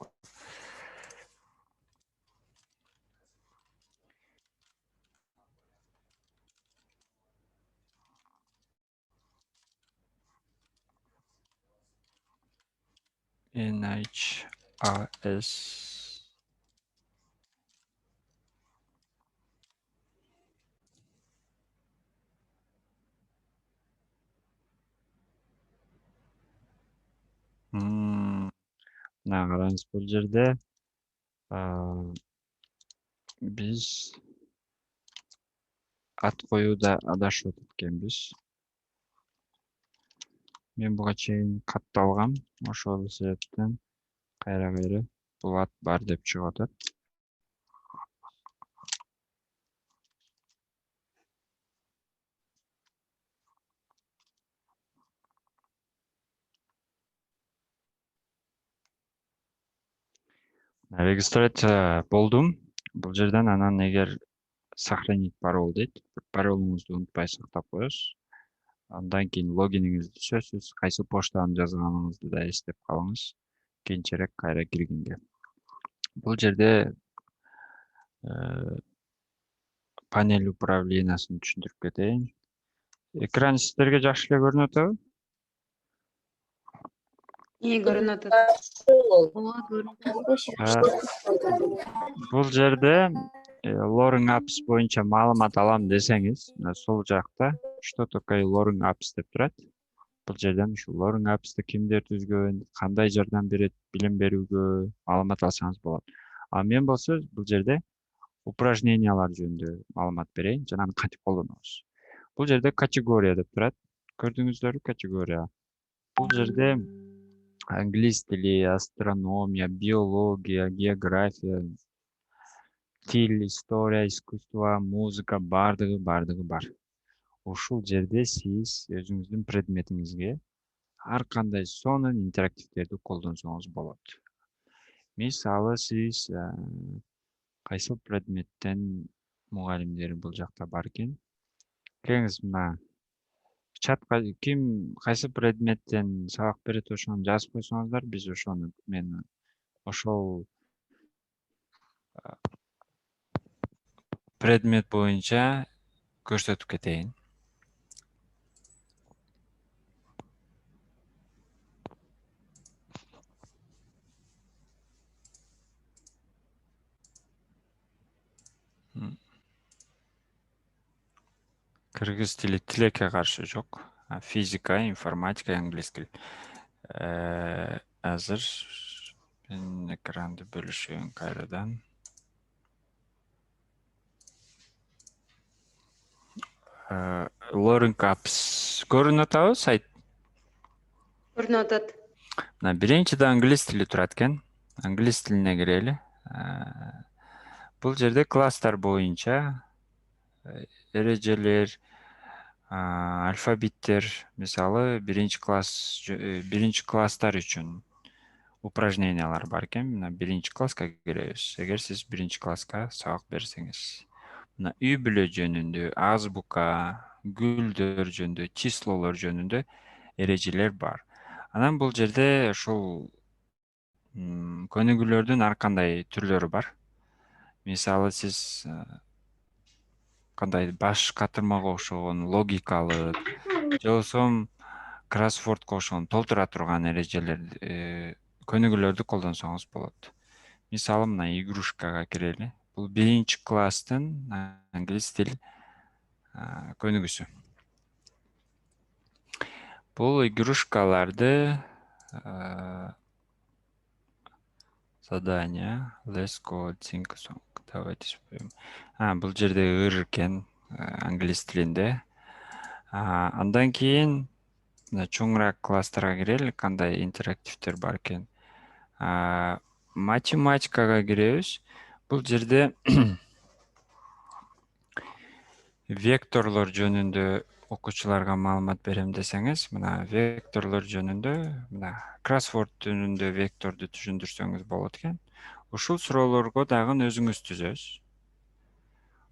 NHAS. Мына караңыз, бул жерде биз ат коюуда адашып өткөнбүз. Мен буга чейин катталгам, ошол себептен кайра бул ат бар деп чыгып атат. Регистрация болдум. Бул жерден анан эгер сохранить пароль дейт. Паролуңузду унутпай сактап коесуз. Андан кийин логиниңизди түшөсүз. Кайсы поштаны жазганыңызды да эстеп калыңыз. Кийинчерээк кайра киргенге. Бул жерде панель управлениясын түшүндүрүп кетейин. Экран сиздерге жакшы эле көрүнүп атабы? Көрүнүп атат. Бул жерде Loring Apps боюнча маалымат алам десеңиз, сол жакта что такое Loring Apps деп турат. Бул жерден ушу Loring Apps'ты кимдер түзгөн, кандай жардам берет, билим берүүгө маалымат алсаңыз болот. Мен болсо бул жерде упражнениялар жөнүндө маалымат берейин, жана аны кантип колдонобуз. Бул жерде категория деп турат. Көрдүңүздөрбү категория? Бул жерде англис тили, астрономия, биология, география, тил, история, искусство, музыка бардыгы бар. Ушул жерде сиз өзүңүздүн предметиңизге ар кандай сонун интерактивдерди колдонсоңуз болот. Мисалы сиз кайсы предметтен мугалимдер бул жакта бар экен? Келиңиз мына чатка ким кайсы предметтен сабак берет ошону жазып койсоңуздар, биз ошону мен ошол предмет боюнча көрсөтүп кетейин. Кыргыз тили тилекке каршы жок. Физика, информатика, англис тил. Азыр мен экранды бөлүшөйүн кайрадан. Loring Apps көрүнүп атабы сайт? Көрүнүп атат. Мына биринчиде англис тили турат экен. Англис тилине кирели. Бул жерде класстар боюнча эрежелер, алфавиттер, мисалы биринчи класстар үчүн упражнениялар бар экен. Мына 1-класска киребиз. Эгер сиз 1-класска сабак берсеңиз, мына үй бүлө жөнүндө, азбука, гүлдөр жөнүндө, числолор жөнүндө эрежелер бар. Анан бул жерде ушул көнүгүүлөрдүн ар кандай түрлөрү бар. Мисалы сиз кандай баш катырмага окшогон логикалык, же болбосо кроссвордко окшогон толтура турган эрежелер, көнүгүүлөрдү колдонсоңуз болот. Мисалы мына игрушкага кирели. Бул 1-класстын англис тил көнүгүүсү. Бул игрушкаларды задание, let's go, sing song. Давайте споем. Бул жерде ыр экен англис тилинде. Андан кийин чоңураак класстарга кирели, кандай интерактивдер бар экен. Математикага киребиз. Бул жерде векторлор жөнүндө окуучуларга маалымат берем десеңиз, мына векторлор жөнүндө, мына кроссворд жөнүндө векторду түшүндүрсөңүз болот экен. Ушул суроолорго дагы өзүңүз түзөсүз.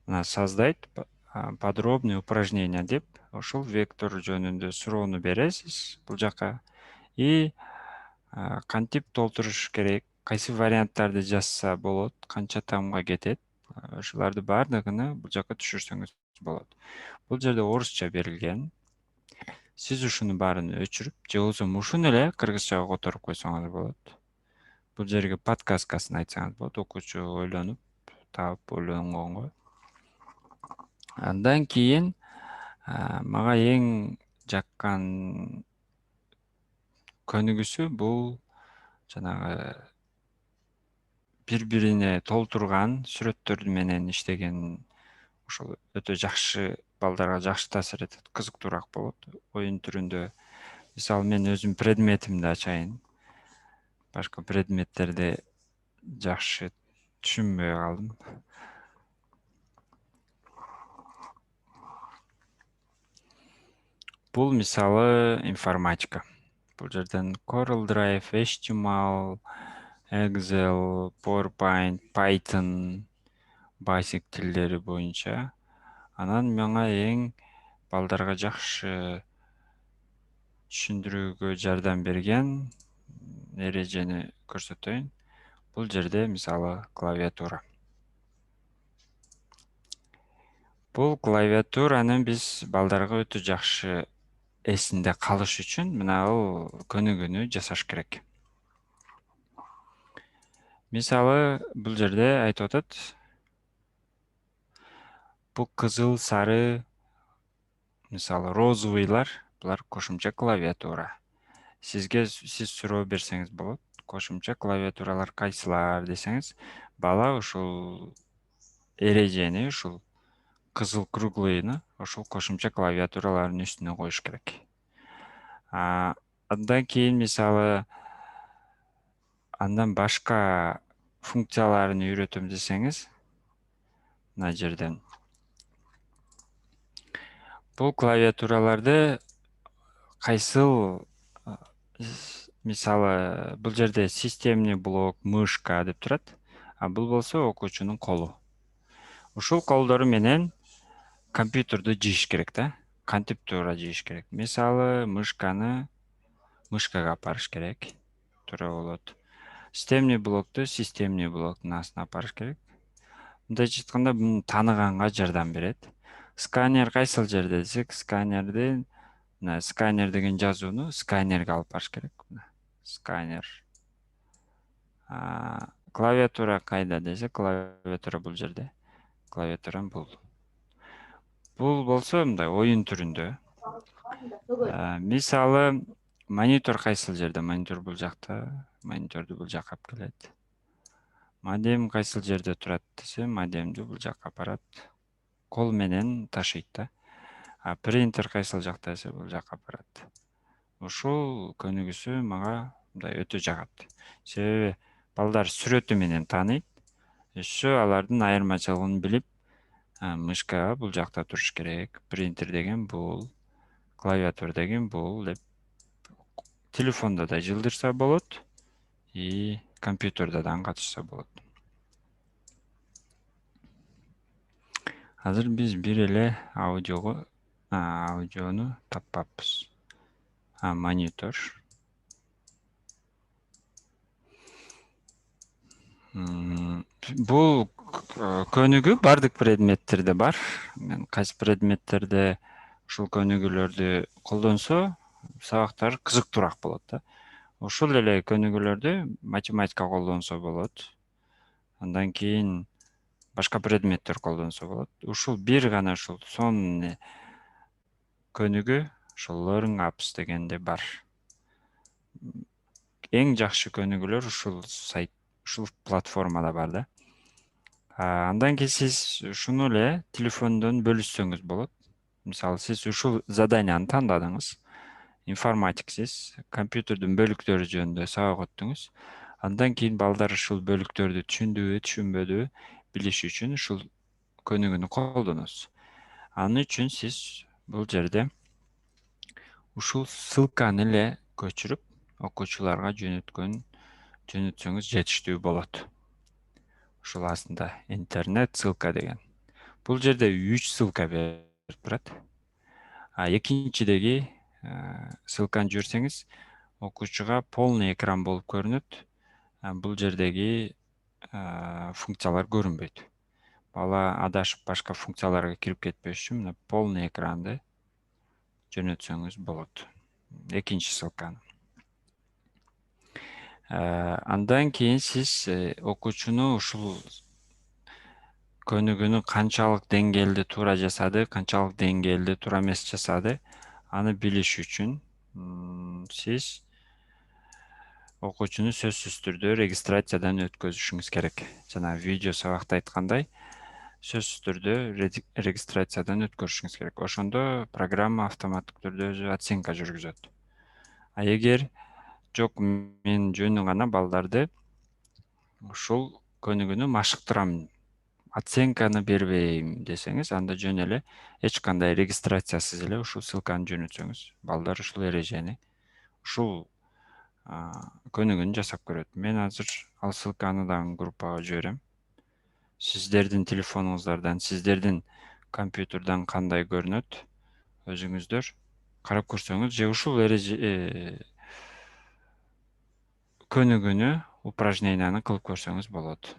Мына создать подробный упражнение деп, ошол вектор жөнүндө суроону бересиз бул жака. И кантип толтуруш керек, кайсы варианттарды жазса болот, канча тамга кетет, ошолорду баардыгын бул жака түшүрсөңүз болот. Бул жерде орусча берилген. Сиз ушуну баарын өчүрүп, же болбосо ушуну эле кыргызчага которуп койсоңуз болот. Бул жерге подсказкасын айтсаңыз болот, окуучу ойлонуп, таап ойлонгонго. Андан кийин мага эң жаккан көнүгүүсү бул жанагы бири-бирине толтурган сүрөттөр менен иштеген. Ошол өтө жакшы, балдарга жакшы таасир этет, кызыктуураак болот. Оюн түрүндө. Мисалы мен өзүм предметимди ачайын. Башка предметтерди жакшы түшүнбөй калдым. Бул мисалы информатика. Бул жерден Corel Drive, HTML, Excel, PowerPoint, Python, Basic тилдери боюнча. Анан мага эң балдарга жакшы түшүндүрүүгө жардам берген эрежени көрсөтөйүн. Бул жерде мисалы клавиатура. Бул клавиатураны биз балдарга өтө жакшы эсинде калыш үчүн мына бул көнүгүүнү жасаш керек. Мисалы бул жерде айтып атат. Бул кызыл, сары, мисалы розовыйлар, булар кошумча клавиатура. Сиз суроо берсеңиз болот. Кошумча клавиатуралар кайсылар десеңиз, бала ушул эрежени, ушул кызыл круглыйны ошол кошумча клавиатуралардын үстүнө коюш керек. Андан кийин мисалы андан башка функцияларын үйрөтөм десеңиз, мына жерден бул клавиатураларды кайсыл, мисалы бул жерде системный блок, мышка деп турат, бул болсо окуучунун колу. Ушул колдору менен компьютерди жийиш керек да. Кантип туура жийиш керек. Мисалы мышканы мышкага апарыш керек. Туура болот. Системный блокту системный блоктун астына апарыш керек. Мындайча айтканда муну тааныганга жардам берет. Сканер кайсыл жерде десек, сканерди, сканер деген жазууну сканерге алып барыш керек. Сканер. Клавиатура кайда десек, клавиатура бул жерде. Клавиатура бул. Бул болсо мындай оюн түрүндө. Мисалы монитор кайсыл жерде? Монитор бул жакта. Мониторду бул жакка алып келет. Модем кайсыл жерде турат десе, модемди бул жакка апарат. Кол менен ташыйт да. Принтер кайсыл жакта десе, бул жакка апарат. Ушул көнүгүүсү мага мындай өтө жагат. Себеби балдар сүрөтү менен тааныйт. Ошо алардын айырмачылыгын билип, мышка бул жакта туруш керек, принтер деген бул, клавиатура деген бул деп телефонда да жылдырса болот. и компьютерден катышса болот. Азыр биз бир эле аудиону таппаппыз. Монитор. Бул көнүгүү бардык предметтерде бар. Мен кайсы предметтерде ушул көнүгүүлөрдү колдонсо, сабактар кызыктуураак болот да. Ушул эле көнүгүүлөрдү математика колдонсо болот. Андан кийин башка предметтер колдонсо болот. Ушул бир гана ушул сонун көнүгүү, ушул Learning Apps дегенде бар. Эң жакшы көнүгүүлөр ушул сайт, ушул платформада бар да. Андан кийин сиз ушуну эле телефондон бөлүшсөңүз болот. Мисалы, сиз ушул заданияны тандадыңыз. Информатиксиз, компьютердин бөлүктөрү жөнүндө сабак өттүңүз. Андан кийин балдар ушул бөлүктөрдү түшүндүбү, түшүнбөдүбү билиш үчүн ушул көнүгүүнү колдоносуз. Аны үчүн сиз бул жерде ушул ссылканы эле көчүрүп, окуучуларга жөнөтсөңүз жетиштүү болот. Ушул астында интернет ссылка деген. Бул жерде 3 ссылка берип турат. Экинчидеги ссылканы жиберсеңиз, окуучуга полный экран болуп көрүнөт. Бул жердеги функциялар көрүнбөйт. Бала адашып башка функцияларга кирип кетпеш үчүн мына полный экранды жөнөтсөңүз болот. Экинчи ссылканы. Андан кийин сиз окуучуну ушул көнүгүүнү канчалык деңгээлде туура жасады, канчалык деңгээлде туура эмес жасады, аны билиш үчүн сиз окуучуну сөзсүз түрдө регистрациядан өткөзүшүңүз керек. Жана видео сабакта айткандай, сөзсүз түрдө регистрациядан өткөрүшүңүз керек. Ошондо программа автоматтык түрдө өзү оценка жүргүзөт. Эгер жок, мен жөнү гана балдарды ушул көнүгүүнү машыктырам, оценканы бербейм десеңиз, анда жөн эле эч кандай регистрациясыз эле ушул ссылканы жөнөтсөңүз, балдар ушул эрежени, ушул көнүгүүнү жасап көрөт. Мен азыр ал ссылканы дагы группага жиберем. Сиздердин телефонуңуздардан, сиздердин компьютерден кандай көрүнөт, өзүңүздөр карап көрсөңүз, же ушул көнүгүүнү, упражненияны кылып көрсөңүз болот.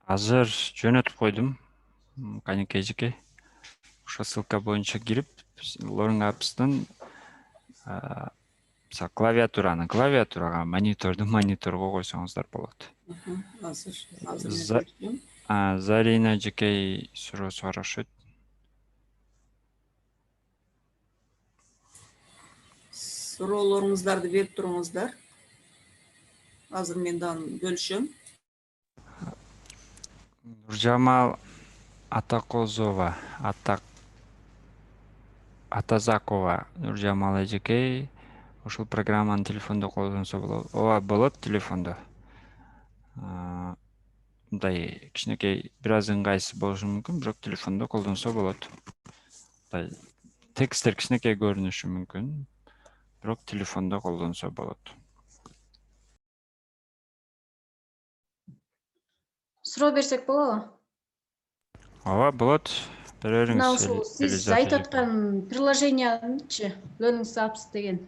Азыр жөнөтүп койдум. Канекей эжеке. Ошо ссылка боюнча кирип, Learning Apps'тын клавиатурага, мониторго койсоңуздар болот. Зарина эжекей суроосу бар окшойт. Суроолоруңуздарды берип туруңуздар. Азыр мен дагы бөлүшөм. Нуржамал Атазакова, Нуржамал эжекей, ушул программаны телефондо колдонсо болот. Ооба, болот телефондо. Мындай кичинекей бир аз ыңгайсыз болушу мүмкүн, бирок телефондо колдонсо болот. Тексттер кичинекей көрүнүшү мүмкүн, бирок телефондо колдонсо болот. Суроо берсек болобу? Ооба, болот. Мына ушул сиз айтып аткан приложениячы, Learning Apps деген.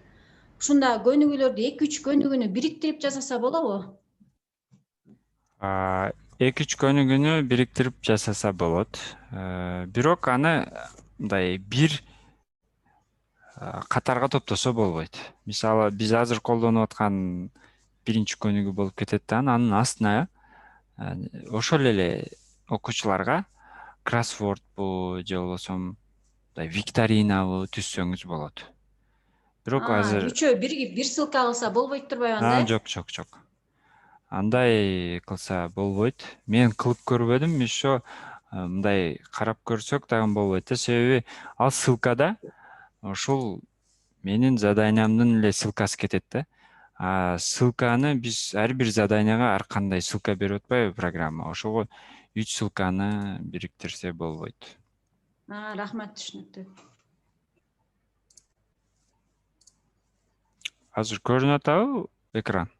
Ушунда көнүгүүлөрдү 2-3 көнүгүүнү бириктирип жасаса болобу? 2-3 көнүгүүнү бириктирип жасаса болот. Бирок аны мындай бир катарга топтосо болбойт. Мисалы, биз азыр колдонуп аткан биринчи көнүгүү болуп кетет да, анын астына ошол эле окуучуларга кроссвордбу же болбосо викторинабы түзсөңүз болот. Бирок азыр Үчөө биригип бир ссылка кылса болбойт турбайбы анда? Жок. Андай кылса болбойт. Мен кылып көрбөдүм, еще мындай карап көрсөк дагы болбойт. Себеби ал ссылкада ушул менин заданиямдын эле ссылкасы кетет да. Ссылканы биз ар бир заданияга ар кандай ссылка берип атпайбы программа. Ошого 3 ссылканы бириктирсе болбойт. Рахмат, түшүнүктүү. Азыр көрүнүп атабы экран?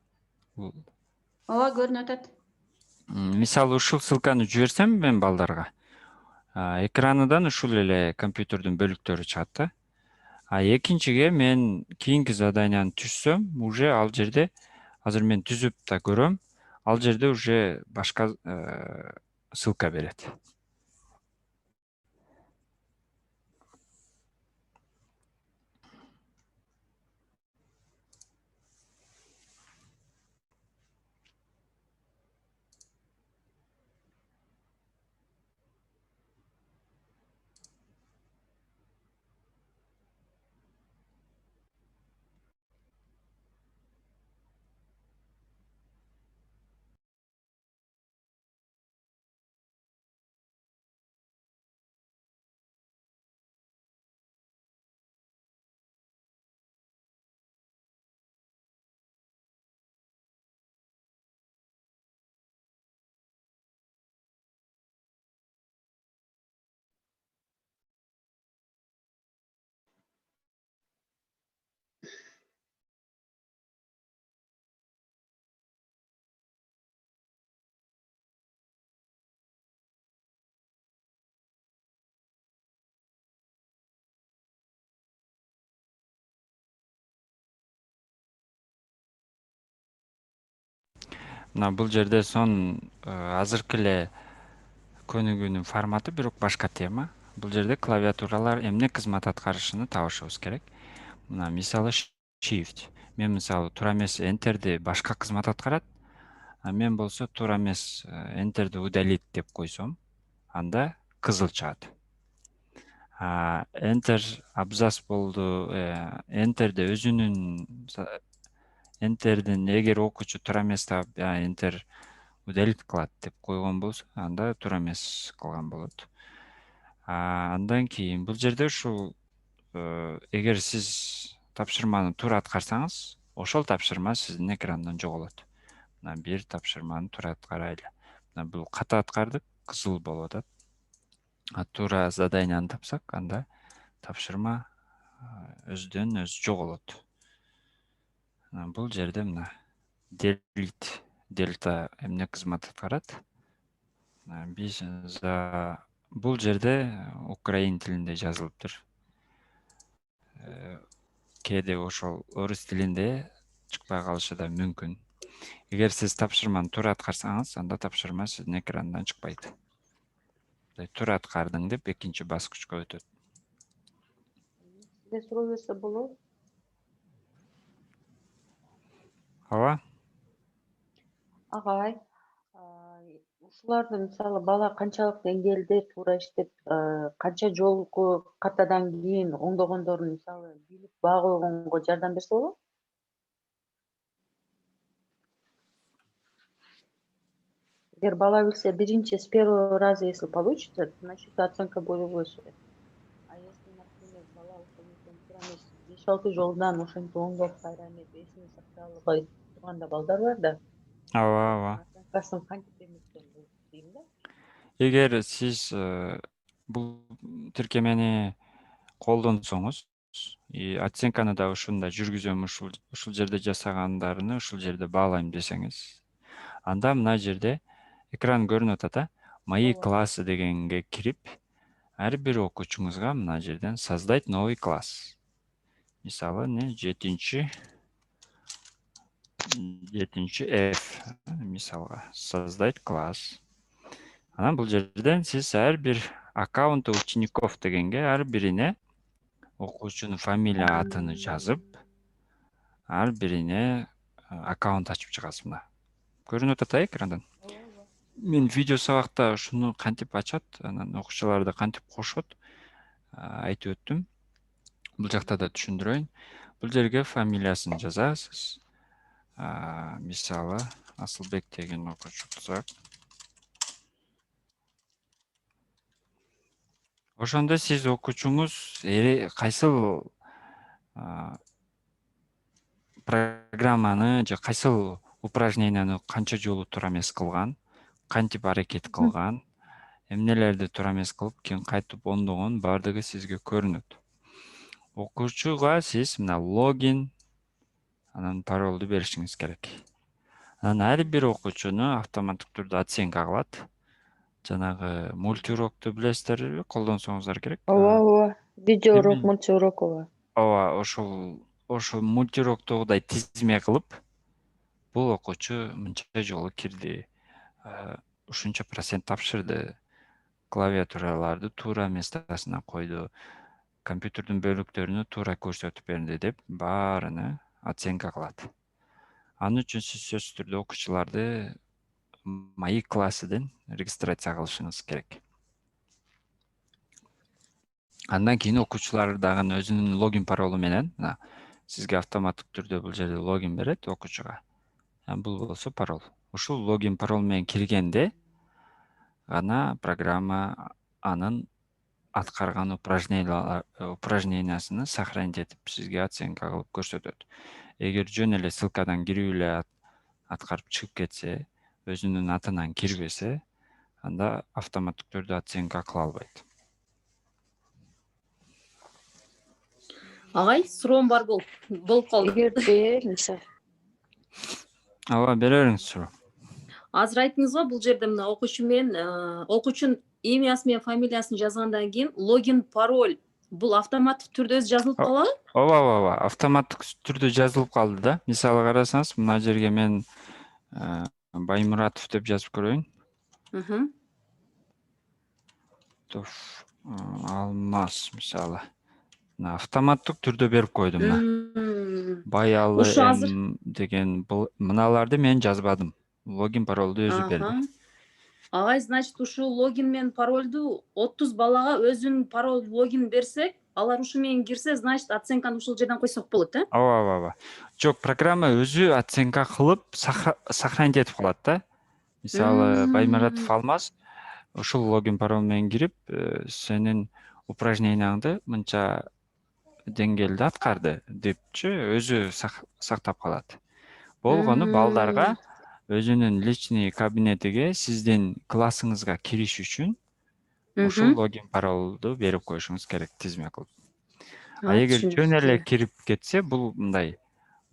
Ооба, көрүнүп атат. Мисалы ушул ссылканы жиберсем мен балдарга, экранынан ушул эле компьютердин бөлүктөрү чыгат да. Экинчиге мен кийинки заданияны түзсөм, уже ал жерде азыр мен түзүп да көрөм, ал жерде уже башка ссылка берет. Мына бул жерде сон азыркы эле көнүгүүнүн форматы, бирок башка тема. Бул жерде клавиатуралар эмне кызмат аткарышын табышыбыз керек. Мына мисалы Shift. Мен мисалы туура эмес Enter'ди башка кызмат аткарат. Мен болсо туура эмес Enter'ди удалить деп койсом, анда кызыл чыгат. Enter абзац болду. Enter'де өзүнүн Enter'дин эгер окуучу туура эмес таап Enter удалить кылат деп койгон болсо, анда туура эмес кылган болот. Андан кийин бул жерде ушул эгер сиз тапшырманы туура аткарсаңыз, ошол тапшырма сиздин экрандан жоголот. Мына бир тапшырманы туура аткарайлы. Мына бул ката аткардык, кызыл болуп атат. Туура заданияны тапсак, анда тапшырма өзүдөн өзү жоголот. Бул жерде мына delete, дельта эмне кызмат аткарат. Биз бул жерде украин тилинде жазылыптыр. Кээде ошол орус тилинде чыкпай калышы да мүмкүн. Эгер сиз тапшырманы туура аткарсаңыз, анда тапшырма сиздин экрандан чыкпайт. Туура аткардың деп экинчи баскычка өтөт. Сизге суроо берсе болобу? Ооба. Агай, ушуларды мисалы бала канчалык деңгээлде туура иштеп, канча жолку катадан кийин оңдогондорун мисалы билип баа койгонго жардам берсе болобу? Эгер бала билсе, биринчи с первого раза если получится, значит оценка более высшая. А если, например, бала ошондон туура эмес 5-6 жолдан ошентип оңдоп кайра эметип эсине сактай албай турганда балдар бар да. Ооба. Оценкасын кантип эметкен дейм да. Эгер сиз бул тиркемени колдонсоңуз, оценканы да ушунда жүргүзөм, ушул жерде жасагандарыны ушул жерде баалайм десеңиз, анда мына жерде экран көрүнүп атат, мои классы дегенге кирип, ар бир окуучуңузга мына жерден создать новый класс. Мисалы, 7-чи F мисалга создать класс. Анан бул жерден сиз ар бир аккаунты учеников дегенге ар бирине окуучунун фамилия атын жазып, ар бирине аккаунт ачып чыгасыз мына. Көрүнүп атат экрандан. Мен видео сабакта ушуну кантип ачат, анан окуучуларды кантип кошот айтып өттүм. Бул жакта да түшүндүрөйүн. Бул жерге фамилиясын жазасыз. Мисалы, Асылбек деген окуучу кызак. Ошондо сиз окуучуңуз кайсыл программаны же кайсыл упражненияны канча жолу туура эмес кылган, кантип аракет кылган, эмнелерди туура эмес кылып кийин кайтып оңдогон баардыгы сизге көрүнөт. Окуучуга сиз мына логин анан паролду беришиңиз керек. Анан ар бир окуучуну автоматтык түрдө оценка кылат. Жанагы мультиурокту билесиздерби, колдонсоңуздар керек. ооба. Видео урок, Эми- мультиурок ооба. Ооба, ошол мультиуроктогудай тизме кылып, бул окуучу мынча жолу кирди, ушунча процент тапшырды, клавиатураларды туура местосуна койду, компьютердин бөлүктөрүнү туура көрсөтүп берди деп баарына оценка кылат. Аны үчүн сиз сөзсүз түрдө окуучуларды мои классыдан регистрация кылышыңыз керек. Андан кийин окуучулар дагы өзүнүн логин паролу менен сизге автоматтык түрдө бул жерде логин берет окуучуга. Бул болсо парол. Ушул логин парол менен киргенде гана программа анын аткарган упражнениясыны сохранить этип сизге оценка кылып көрсөтөт. Эгер жөн эле ссылкадан кирип эле аткарып чыгып кетсе, өзүнүн атынан кирбесе, анда автоматтык түрдө оценка кыла албайт. Агай, суроом бар болуп калды. Эгерде мисалы Ооба, бере бериңиз суроо. Азыр айттыңызбы, бул жерде мына окуучунун имясы менен фамилиясын жазгандан кийин логин пароль бул автоматтык түрдө өзү жазылып калабы? Ооба, автоматтык түрдө жазылып калды да. Мисалы карасаңыз, мына жерге мен Баймуратов деп жазып көрөйүн. Алмаз мисалы. Автоматтык түрдө берип койдум мына. Баялы деген мыналарды мен жазбадым. Логин паролду өзү берди. Агай, значит, ушул логин менен паролду 30 балага өзүнүн парол логин берсек, алар ушу менен кирсе, значит, оценканы ушул жерден койсок болот, э? Ооба. Жок, программа өзү оценка кылып сохранить этип калат да. Мисалы, Баймуратов Алмаз ушул логин парол менен кирип, сенин упражненияңды мынча деңгээлде аткарды депчи өзү сактап калат. Болгону балдарга өзүнүн личный кабинетиге сиздин классыңызга кириш үчүн ушул логин паролду берип коюшуңуз керек тизме кылып. Эгер жөн эле кирип кетсе, бул мындай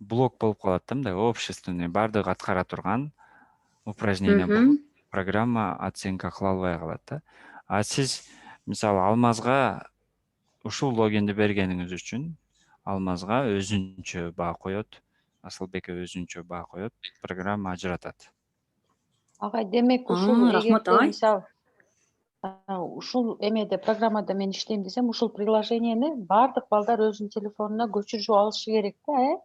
блок болуп калат да, мындай общественный бардыгы аткара турган упражнение болуп, программа оценка кыла албай калат да. А сиз мисалы Алмазга ушул логинди бергениңиз үчүн Алмазга өзүнчө баа коет, Асылбекке өзүнчө баа коет, программа ажыратат. Агай, демек ушул эгерде мисалы ушул эмеде программада мен иштейм десем, ушул приложениени бардык балдар өзүнүн телефонуна көчүрүп алышы керек да, э?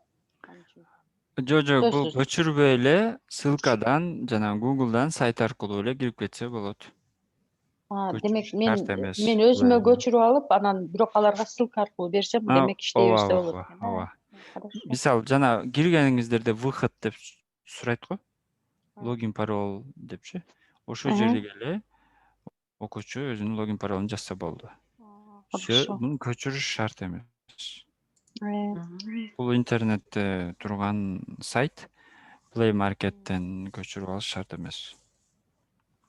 Жок, бул көчүрбөй эле ссылкадан жана Google'дан сайт аркылуу эле кирип кетсе болот. Демек мен өзүмө көчүрүп алып, анан бирок аларга ссылка аркылуу берсем, демек иштей берсе болот экен. Ооба. Мисалы, жана киргениңиздерде выход деп сурайт го. Логин парол депчи. Ошол жерге эле окуучу өзүнүн логин паролун жазса болду. Муну көчүрүш шарт эмес. Бул интернетте турган сайт, Play Market'ten көчүрүп алыш шарт эмес.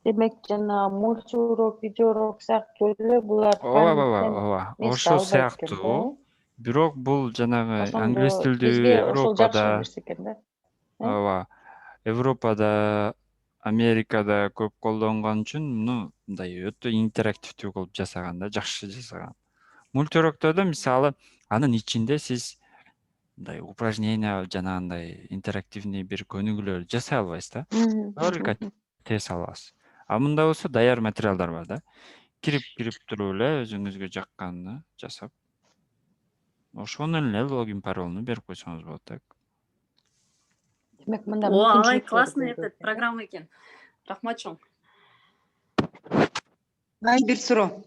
Демек жана мультиурок, видеоурок сыяктуу эле булар. Ооба. Ошол сыяктуу. Бирок бул жанагы англис тилдүү Европада, ооба, Европада, Америкада көп колдонгон үчүн муну мындай өтө интерактивдүү кылып жасаган да, жакшы жасаган. Мультиуроктордо мисалы анын ичинде сиз мындай упражнение жанагындай интерактивный бир көнүгүүлөр жасай албайсыз да. Только тез аласыз. А мында болсо даяр материалдар бар да. Кирип туруп эле өзүңүзгө жакканды жасап, ошонун эле логин паролуну берип койсоңуз болот да. Демек мында Агай, классный этот программа экен. Рахмат чоң. Бир суроо.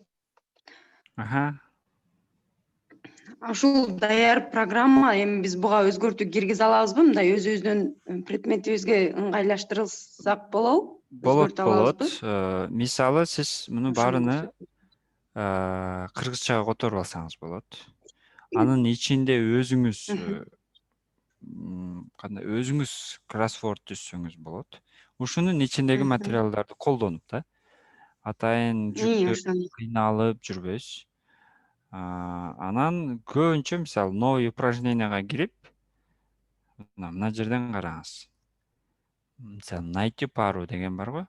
Ушул даяр программа эми биз буга өзгөртүү киргизе алабызбы? Мындай өзүбүздүн предметибизге ыңгайлаштырылсак болобу? Болот. Мисалы, сиз муну баарыны кыргызчага которуп алсаңыз болот. Анын ичинде өзүңүз кроссворд түзсөңүз болот. Ушунун ичиндеги материалдарды колдонуп да. атайын жүктөп кыйналып жүрбөйсүз. Анан көбүнчө мисалы новый упражненияга кирип, мына жерден караңыз. Мисалы найти пару деген бар го.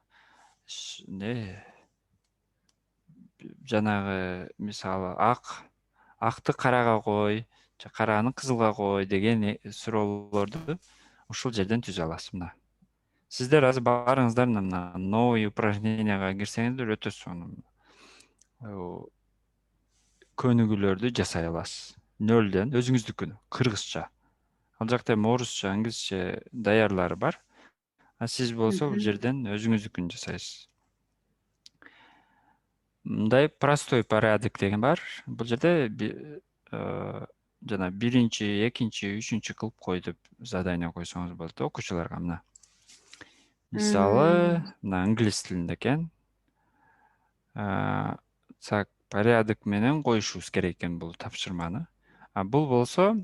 Жанагы мисалы акты карага кой, караны кызылга кой деген суроолорду ушул жерден түзө аласыз. Мына сиздер азыр барыңыздар мына новый упражненияга кирсеңиздер өтө сонун көнүгүүлөрдү жасай аласыз. Нөлдөн өзүңүздүкүнү кыргызча. Ал жакта эми орусча, англисче даярлары бар. Сиз болсо бул жерден өзүңүздүкүн жасайсыз. Мындай простой порядок деген бар. Бул жерде жана биринчи, экинчи, үчүнчү кылып кой деп задание койсоңуз болот окуучуларга. Мына мисалы мына англис тилинде экен. Порядок менен коюшубуз керек экен бул тапшырманы. Бул болсо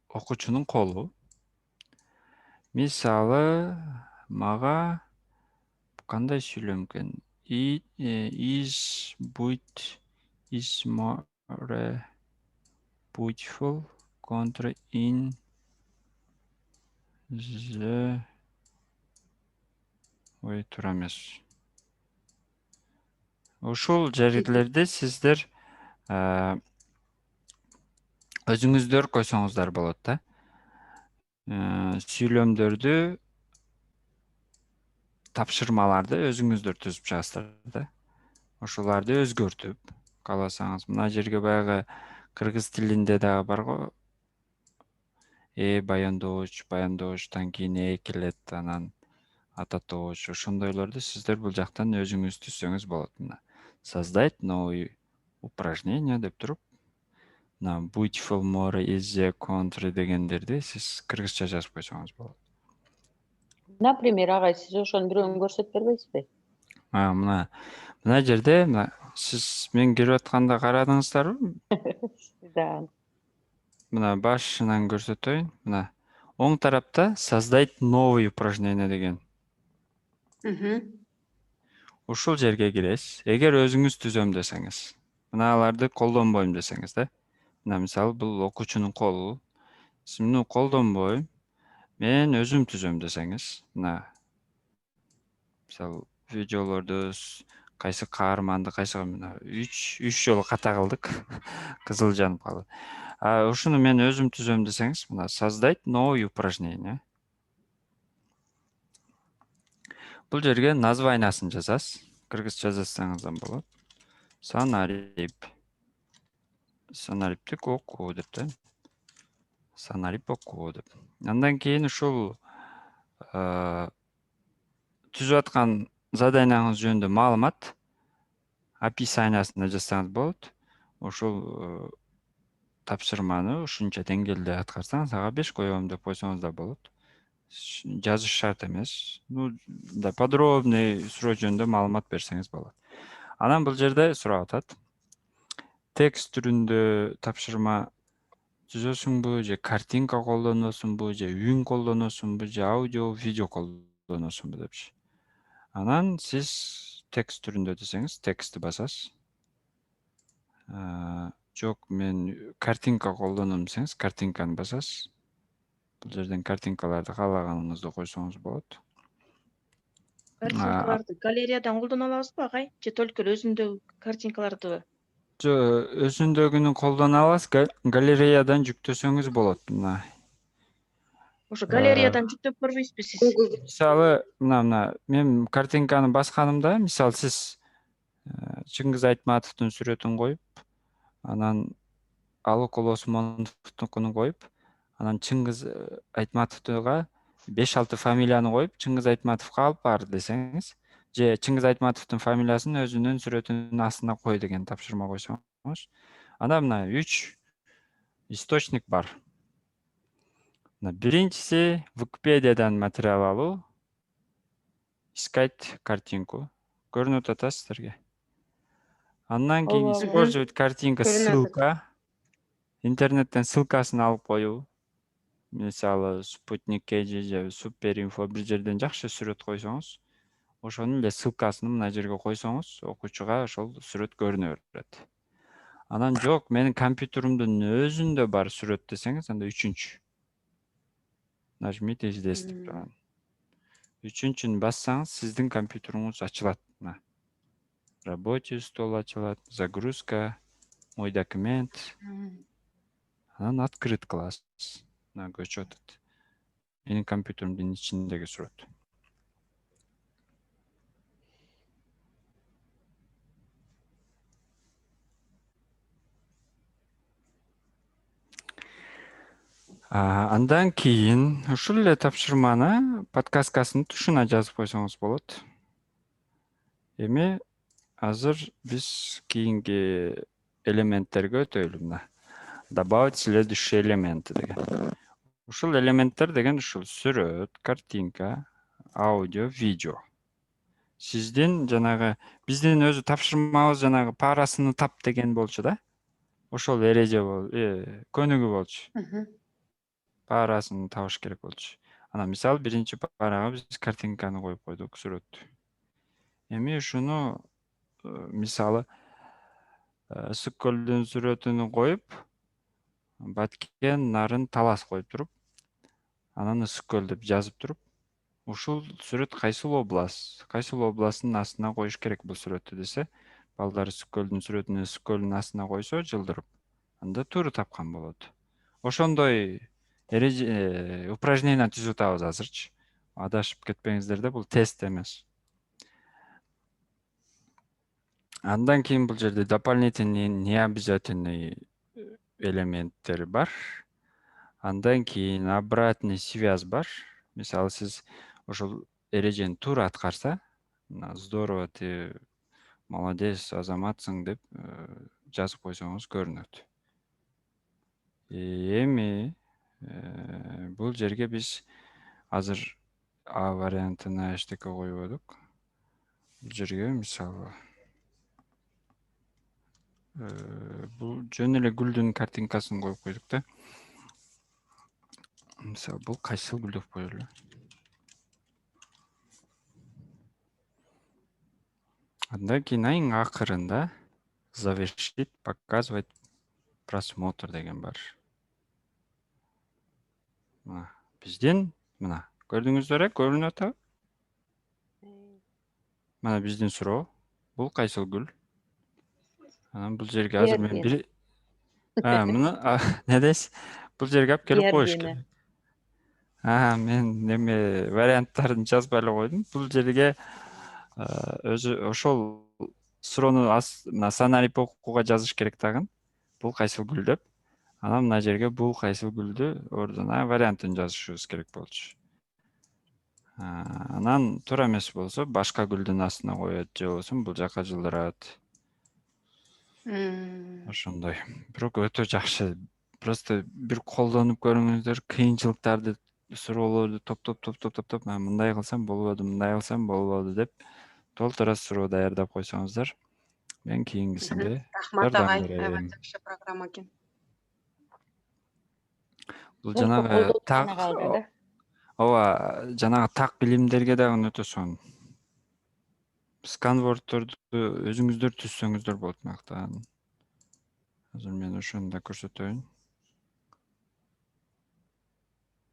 окуучунун колу. Мисалы мага кандай сүйлөм экен? Is more beautiful country in the тура эмес. Ушул жерлерде сиздер өзүңүздөр койсоңуздар болот да. Сүйлөмдөрдү, тапшырмаларды өзүңүздөр түзүп чыгасыздар да. Ошоларды өзгөртүп кааласаңыз, мына жерге баягы кыргыз тилинде дагы бар го. Баяндоочтан кийин келет, анан ататооч, ошондойлорду сиздер бул жактан өзүңүз түзсөңүз болот. Мына создать новый упражнение деп туруп, мына beautiful more is the country дегендерди сиз кыргызча жазып койсоңуз болот. Например, агай, сиз ошонун бирөөнү көрсөтүп бербейсизби? Мына жерде сиз мен кирип атканда карадыңыздарбы? Да. Мына башынан көрсөтөйүн. Мына оң тарапта создать новый упражнение деген. Ушул жерге киресиз. Эгер өзүңүз түзөм десеңиз, мыналарды колдонбойм десеңиз да. Мына мисалы бул окуучунун колу. Сиз муну колдонбойм, мен өзүм түзөм десеңиз, мына мисалы видеолорду кайсы каарманды кайсыга мына 3 жолу ката кылдык. Кызыл жанып калды. Ушуну мен өзүм түзөм десеңиз, мына создать новый упражнение. Бул жерге названиясын жазасыз. Кыргызча жазсаңыз да болот. Санариптик окуу деп да. Санарип окуу деп. Андан кийин ушул түзүп аткан заданияңыз жөнүндө маалымат описаниясында жазсаңыз болот. Ушул тапшырманы ушунча деңгээлде аткарсаңыз, ага 5 коём деп койсоңуз да болот. Жазыш шарт эмес. Подробный суроо жөнүндө маалымат берсеңиз болот. Анан бул жерде сурап атат. Текст түрүндө тапшырма түзөсүңбү, же картинка колдоносуңбу, же үн колдоносуңбу, же аудио, видео колдоносуңбу депчи. Анан сиз текст түрүндө десеңиз, текстти басасыз. Жок, мен картинка колдоном десеңиз, картинканы басасыз. Бул жерден картинкаларды каалаганыңызды койсоңуз болот. Картинкаларды галереядан колдоно алабызбы, агай? Же только өзүндөгү картинкаларды? Өзүндөгүнү колдоно аласыз, галереядан жүктөсөңүз болот. Мына. Ошо галереядан жүктөп көрбөйсүзбү сиз? Мисалы, мына мен картинканы басканымда, мисалы сиз Чыңгыз Айтматовдун сүрөтүн коюп, анан Алык Осмоновдукун коюп, анан Чыңгыз Айтматовго 5-6 фамилияны коюп, Чыңгыз Айтматовго алып бар десеңиз, же Чыңгыз Айтматовдун фамилиясын өзүнүн сүрөтүнүн астына кой деген тапшырма койсоңуз, анда мына 3 источник бар. Биринчиси Википедиядан материал алуу, искать картинку. Көрүнүп атат сиздерге. Андан кийин использовать картинка, ссылка. Интернеттен ссылкасын алып коюу. Мисалы, спутникке же суперинфо бир жерден жакшы сүрөт койсоңуз, ошонун эле ссылкасын мына жерге койсоңуз, окуучуга ошол сүрөт көрүнө берет. Анан жок, менин компьютеримдин өзүндө бар сүрөт десеңиз, анда 3-чү. Нажмите здесь деп турган. 3-чүнү бассаңыз, сиздин компьютериңиз ачылат. Рабочий стол ачылат, загрузка, мой документ. Анан открыт кыласыз. Көчүп атат. Менин компьютеримдин ичиндеги сүрөт. Андан кийин ушул эле тапшырманы подсказкасынын тушуна жазып койсоңуз болот. Эми азыр биз кийинки элементтерге өтөлү. Мына добавить следующие элементы деген. Ушул элементтер деген ушул сүрөт, картинка, аудио, видео. Сиздин жанагы биздин өзү тапшырмабыз жанагы парасыны тап деген болчу да. Ошол эреже көнүгүү болчу. Парасын табыш керек болчу. Анан мисалы биринчи парага биз картинканы коюп койдук, сүрөттү. Эми ушуну мисалы ысык көлдүн сүрөтүн коюп, Баткен нарын талас коюп туруп, анан ысык көл деп жазып туруп, ушул сүрөт кайсыл областтын астына коюш керек бул сүрөттү десе, балдар ысык көлдүн сүрөтүн ысык көлдүн астына койсо, жылдырып, анда туура тапкан болот. Ошондой упражнение түзүп атабыз азырчы. Адашып кетпеңиздер да, бул тест эмес. Андан кийин бул жерде дополнительный необязательный элементтер бар. Андан кийин обратный связь бар. Мисалы сиз ошол эрежени туура аткарса, здорово, ты молодец, азаматсың деп жазып койсоңуз көрүнөт. Эми бул жерге биз азыр А вариантына эчтеке койбодук. Бул жерге мисалы бул жөн эле гүлдүн картинкасын коюп койдук да. Мисалы бул кайсыл гүл деп коелу. Андан кийин эң акырында завершить, показывать просмотр деген бар. Биздин мына көрдүңүздөр, көрүнүп атабы? Мына биздин суроо. Бул кайсыл гүл? Анан бул жерге азыр мен бир мына не дейсиз? Бул жерге алып келип коюш керек. Мен неме варианттарын жазбай эле койдум. Бул жерге өзү ошол суроону мына сценарий окууга жазыш керек тагын. Бул кайсыл гүл деп. Анан мына жерге бул кайсыл гүлдү ордуна вариантын жазышыбыз керек болчу. Анан туура эмес болсо башка гүлдүн астына коет, же болбосо бул жака жылдырат. Ошондой. Бирок өтө жакшы. Просто бир колдонуп көрүңүздөр, кыйынчылыктарды, суроолорду топтоп, мен мындай кылсам болбоду деп толтура суроо даярдап койсоңуздар, мен кийинкисинде жардам берем. Жакшы программа экен. Бул жанагы жанагы так билимдерге дагы өтө сонун. Сканвордторду өзүңүздөр түзсөңүздөр болот мактан. Азыр мен ошону да көрсөтөйүн.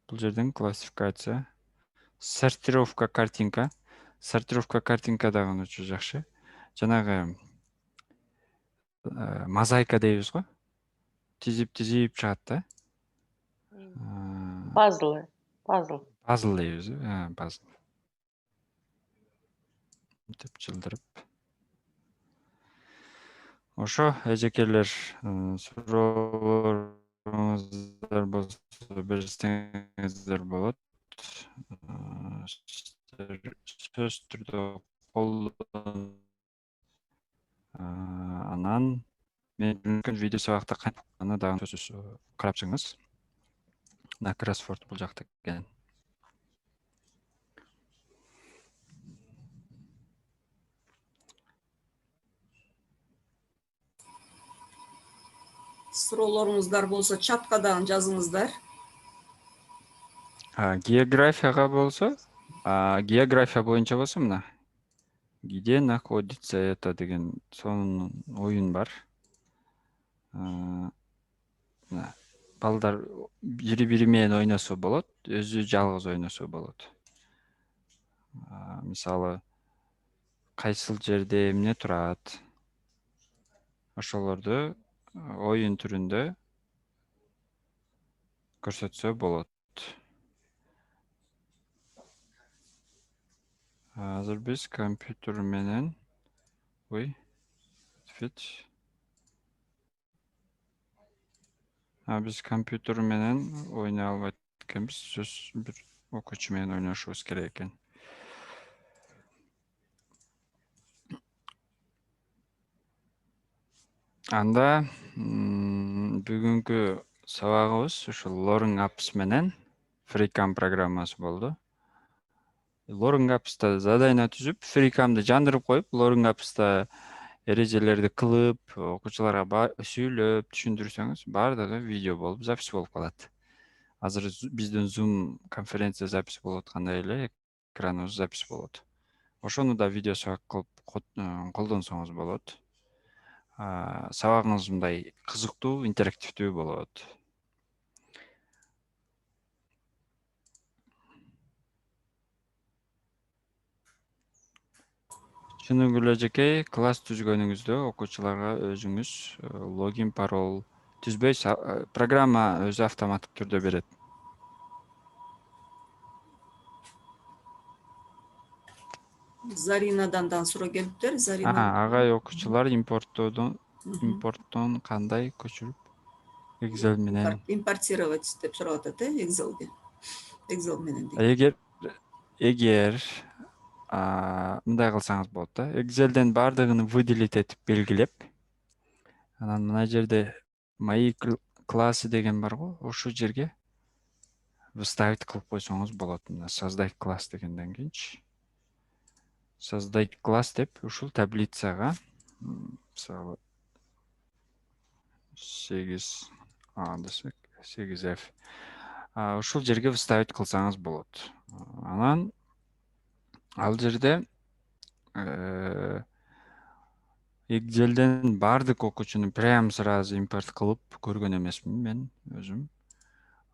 Бул жерден классификация, сортировка картинка. Сортировка картинка дагы өчө жакшы. Жанагы мозаика дейбиз го. Тизип чыгат да. Пазл. Пазл дейбиз, пазл. Деп жылдырып. Ошо эжекелер суроолоруңуздар болсо берсеңиздер болот. Сөз түрдө колдонуп анан мен мүмкүн видео сабакта кантип дагы сөзсүз карап чыгыңыз. На кроссворд бул жакта экен. Суроолоруңуздар болсо чатка дагы жазыңыздар. Географияга болсо, география боюнча болсо мына Где находится это деген сонун oyun бар. Балдар бири менен ойносо болот, өзү жалгыз ойносо болот. Мисалы, кайсыл жерде эмне турат? Ошолорду oyun түрүндө көрсөтсө болот. Азыр биз компьютер менен биз компьютер менен ойнай албайт экенбиз. Сөз бир окуучу менен ойношубуз керек экен. Анда бүгүнкү сабагыбыз ушул Loring Apps менен FreeCam программасы болду. Loring Apps'та задание түзүп, FreeCam'ды жандырып коюп, Loring Apps'та эрежелерди кылып, окуучуларга сүйлөп, түшүндүрсөңүз, баардыгы видео болуп, запись болуп калат. Азыр биздин Zoom конференция запись болуп аткандай эле экраныбыз запись болот. Ошону да видео сабак кылып колдонсоңуз болот. Сабагыңыз мындай кызыктуу, интерактивдүү болот. Чыныгы эле жеке класс түзгөнүңүздө окуучуларга өзүңүз логин, пароль түзбөй, программа өзү автоматтык түрдө берет. Заринадан суроо келиптир. Агай окуучулар импорттон кандай көчүрүп Excel менен импортировать деп сурап атат, Excel'ге. Excel менен. Эгер мындай кылсаңыз болот да. Excel'ден баардыгын выделить этип белгилеп, анан мына жерде мои классы деген бар го, ошол жерге выставить кылып койсоңуз болот. Мына создать класс дегенден кийинчи создать класс деп ушул таблицага мисалы 8A десек, 8F. Ушул жерге выставить кылсаңыз болот. Анан ал жерде Excel'ден баардык окуучуну прям сразу импорт кылып көргөн эмесмин мен өзүм.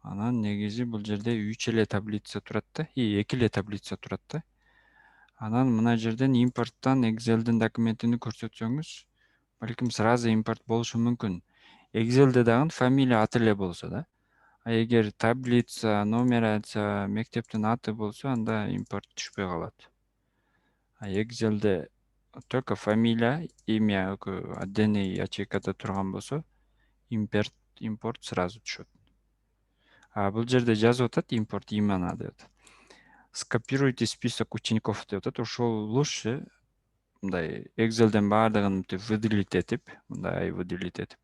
Анан негизи бул жерде 3 эле таблица турат да, 2 эле таблица турат да. Анан мына жерден импорттан Excel'дин документини көрсөтсөңүз, балким сразу импорт болушу мүмкүн. Excel'де дагы фамилия аты эле болсо да. Эгер таблица, нумерация, мектептин аты болсо, анда импорт түшпөй калат. Excel'де только фамилия, имя отдельный ячейкада турган болсо, импорт сразу түшөт. Бул жерде жазып атат импорт имена деп атат. Скопируйте список учеников деп атат. Ошол лучше мындай Excel'ден баардыгын выделить этип, мындай выделить этип,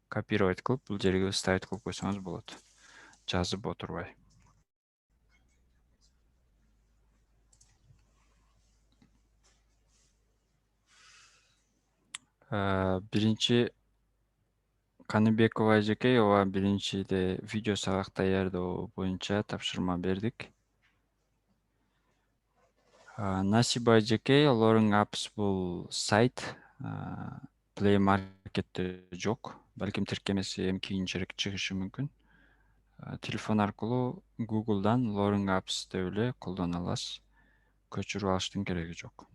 копировать кылып, бул жерге ставить кылып койсоңуз болот. Жазып отурбай. Биринчи Каныбекова эжекей, ооба биринчиде видео сабак даярдоо боюнча тапшырма бердик. Насиба эжекей, Loring Apps бул сайт, Play Market'те жок. Балким тиркемеси эми кийинчерээк чыгышы мүмкүн. Телефон аркылуу Google'дан Loring Apps деп эле колдоно аласыз. Көчүрүп алыштын кереги жок.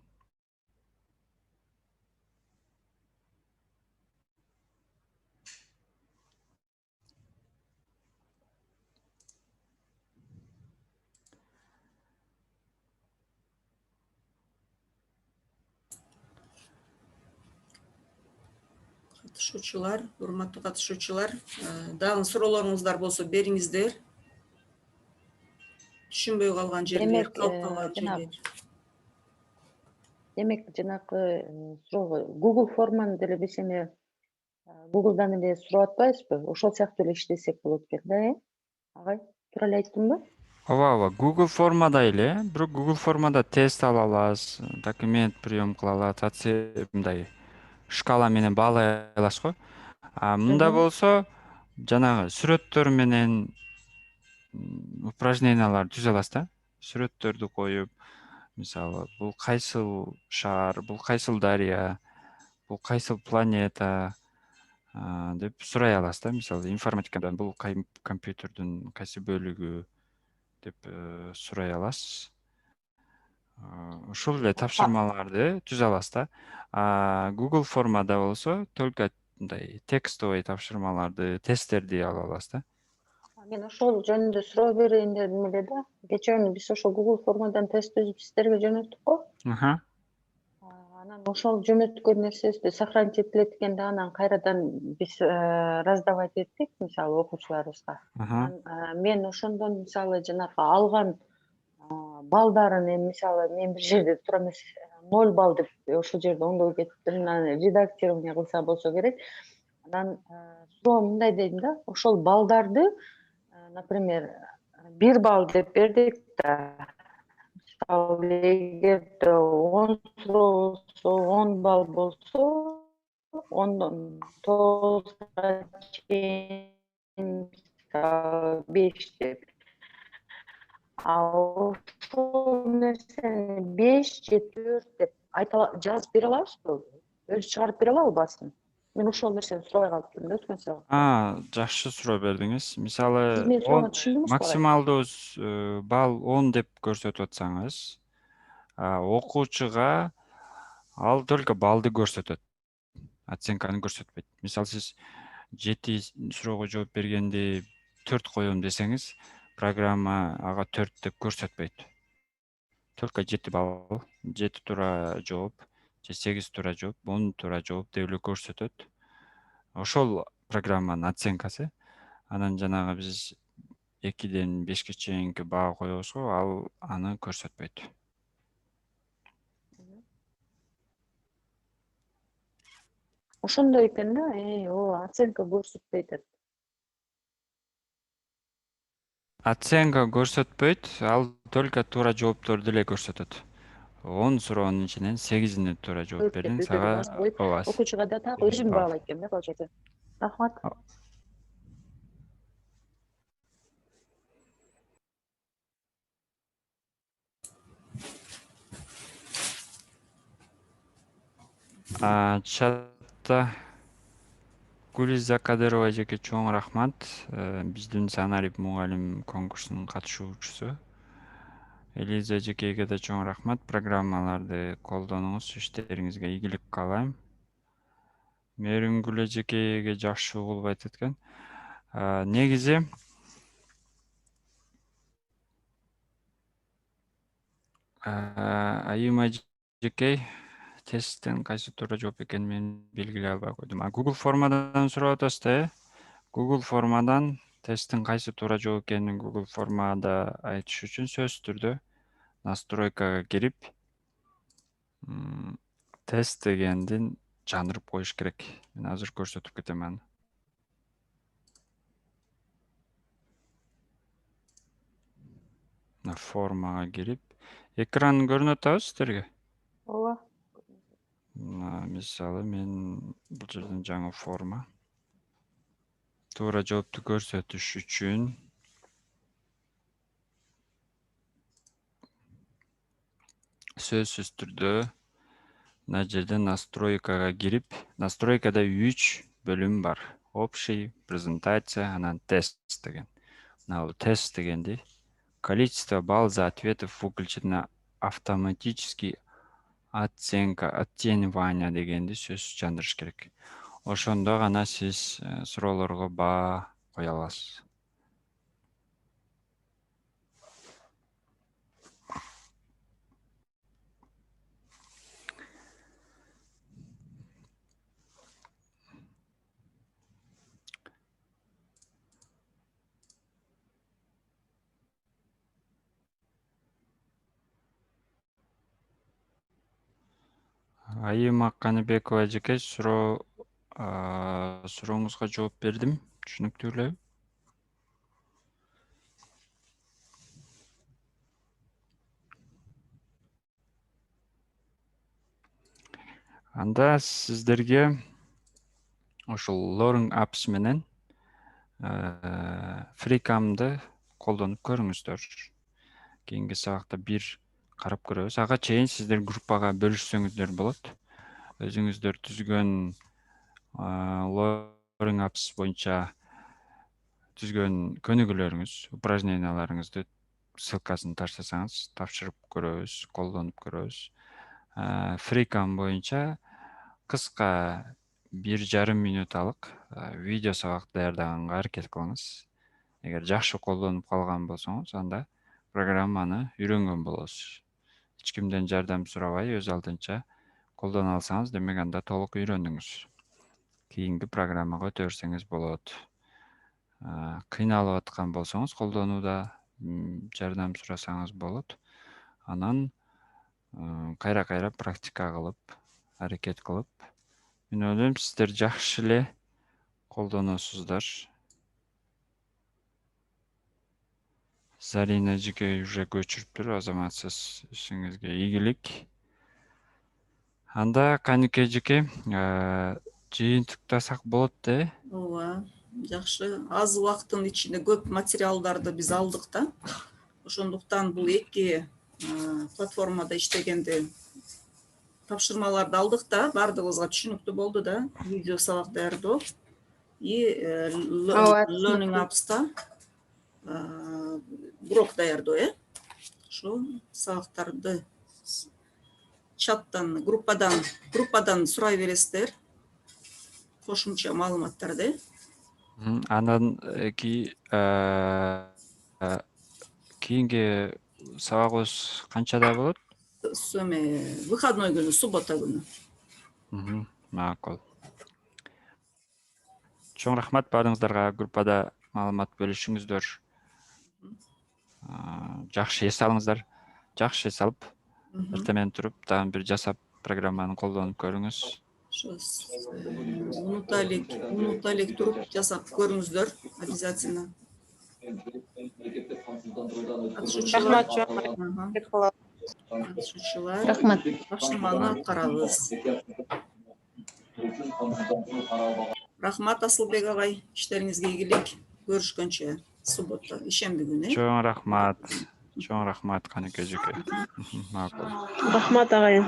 Катышуучулар, урматтуу катышуучулар, дагы суроолоруңуздар болсо бериңиздер. Түшүнбөй калган жерлер, калып калган жерлер. Демек, жанакы суроого Google форманы деле биз эми Google'дан эле сурап атпайбызбы? Ошол сыяктуу эле иштесек болот экен да, Агай, туура эле айттымбы? Ооба, Google формада эле, бирок Google формада тест ала аласыз, документ прием кыла аласыз, мындай шкала менен баалай аласыз го. Мында болсо, жанагы сүрөттөр менен упражнениялар түзө аласыз да. Сүрөттөрдү коюп, Мисалы, бул кайсыл шаар, бул кайсыл дарыя, бул кайсыл планета деп сурай аласыз да. Мисалы, информатикадан бул компьютердин кайсы бөлүгү деп сурай аласыз. Ушул эле тапшырмаларды түзө аласыз да. Google формада болсо только мындай текстовый тапшырмаларды, тесттерди ала аласыз да. Мен ошол жөнүндө суроо берейин дедим эле да. Кечээ биз ошол Google формадан тест түзүп сиздерге жөнөттүк го. Анан ошол жөнөткөн нерсебизди сохранить этилет экен да, анан кайрадан биз раздавать эттик, мисалы окуучуларыбызга. Мен ошондон мисалы жанагы алган балдарын эми мисалы мен бир жерде туура эмес 0 балл деп ошол жерде оңдой кеттим. Анан редактирование кылса болсо керек. Анан суроо мындай дедим да, ошол балдарды, например, 1 балл деп бердик да. Мисалы, эгерде 10 суроо болсо, 10 балл болсо, 10дон 9га чейин 5 деп. Ошол нерсени 5 же 4 деп жазып бере алабызбы? Өзү чыгарып бере алабы басын? Мен ошол нерсени сурабай калыптым да өткөн сабакта. Жакшы суроо бердиңиз. Мисалы, Сиз менин суроомо түшүндүңүзбү? максималдуу балл 10 деп көрсөтүп атсаңыз, окуучуга ал только баллды көрсөтөт. Оценканы көрсөтпөйт. Мисалы, сиз 7 суроого жооп бергенде 4 коем десеңиз, программа ага 4 деп көрсөтпөйт. Только 7 балл, 7 туура жооп, же 8 туура жооп, 10 туура жооп деп эле көрсөтөт. Ошол программанын оценкасы. Анан жанагы биз 2ден 5ке чейинки баа коебуз го, ал аны көрсөтпөйт. Ошондой экен да, ооба, оценка көрсөтпөйт деп. Оценка көрсөтпөйт, ал только туура жоопторду эле көрсөтөт. 10 суроонун ичинен 8ине туура жооп бердиң, сага окуучуга да так өзүн баалайт экен да получается. Рахмат. Чатта Гулиза Кадырова эжеке чоң рахмат. Биздин Санарип мугалим конкурсунун катышуучусу. Элиза эжекеге да чоң рахмат. Программаларды колдонуңуз, иштериңизге ийгилик каалайм. Мээрүнгүл эжекеге жакшы угулбайт экен. Негизи Айым эжекей тесттен кайсы туура жооп экенин мен белгилей албай койдум. Google формадан сурап атасыз да, Google формадан тесттин кайсы туура жооп экенин Google формада айтыш үчүн сөзсүз түрдө настройкага кирип, тест дегендин чандырып коюш керек. Мен азыр көрсөтүп кетем аны. Формага кирип, экран көрүнүп атабы сиздерге? Ооба. Мисалы, мен бул жерден жаңы форма. Туура жоопту көрсөтүш үчүн сөзсүз түрдө мына жерден настройкага кирип, настройкада 3 бөлүм бар. Общий, презентация, анан тест деген. Мына тест дегенди количество балл за ответы выключено автоматически оценка, оценивание дегенди сөзсүз чандырыш керек. Ошондо гана сиз суроолорго баа кое аласыз. Айым Акканыбекова эжеке сурооңузга жооп бердим. Түшүнүктүү элеби? Анда сиздерге ошол Learning Apps менен FreeCam'ды колдонуп көрүңүздөр. Кийинки сабакта бир карап көрөбүз. Ага чейин сиздер группага бөлүшсөңүздөр болот. Өзүңүздөр түзгөн Learning Apps боюнча түзгөн көнүгүүлөрүңүз, упражненияларыңызды ссылкасын таштасаңыз, тапшырып көрөбүз, колдонуп көрөбүз. Freecam боюнча кыска 1,5 мүнөталык видео сабак даярдаганга аракет кылыңыз. Эгер жакшы колдонуп калган болсоңуз, анда программаны үйрөнгөн болосуз. Эч кимден жардам сурабай, өз алдынча колдоно алсаңыз, демек анда толук үйрөндүңүз. Кийинки программага өтө берсеңиз болот. Кыйналып аткан болсоңуз, колдонууда жардам сурасаңыз болот. Анан кайра-кайра практика кылып, аракет кылып, мен ойлойм, сиздер жакшы эле колдоносуздар. Зарина эжеке уже көчүрүптүр, азаматсыз ишиңизге ийгилик. Анда Канике эжеке жыйынтыктасак болот да. Ооба, жакшы. Аз убакыттын ичинде көп материалдарды биз алдык да. Ошондуктан бул эки платформада иштегенде тапшырмаларды алдык да, бардыгыбызга түшүнүктүү болду да. Видео сабак даярдоо и Learning Apps'та урок даярдоо, ошо сабактарды чаттан, группадан сурай бересиздер. Кошумча маалыматтарды. Анан кийинки сабагыбыз канчада болот? Выходной күнү, суббота күнү. Макул. Чоң рахмат баарыңыздарга, группада маалымат бөлүшүңүздөр. Жакшы эс алыңыздар. Жакшы эс алып, эртең туруп, дагы бир жасап программаны колдонуп көрүңүз. Унуталик туруп жасап көрүңүздөр, обязательно. Рахмат. Тапшырманы аткарабыз. Рахмат Асылбек агай, иштериңизге ийгилик. Көрүшкөнчө суббота, ишемби күнү. Чоң рахмат Канике эжеке. Макул. Рахмат агай.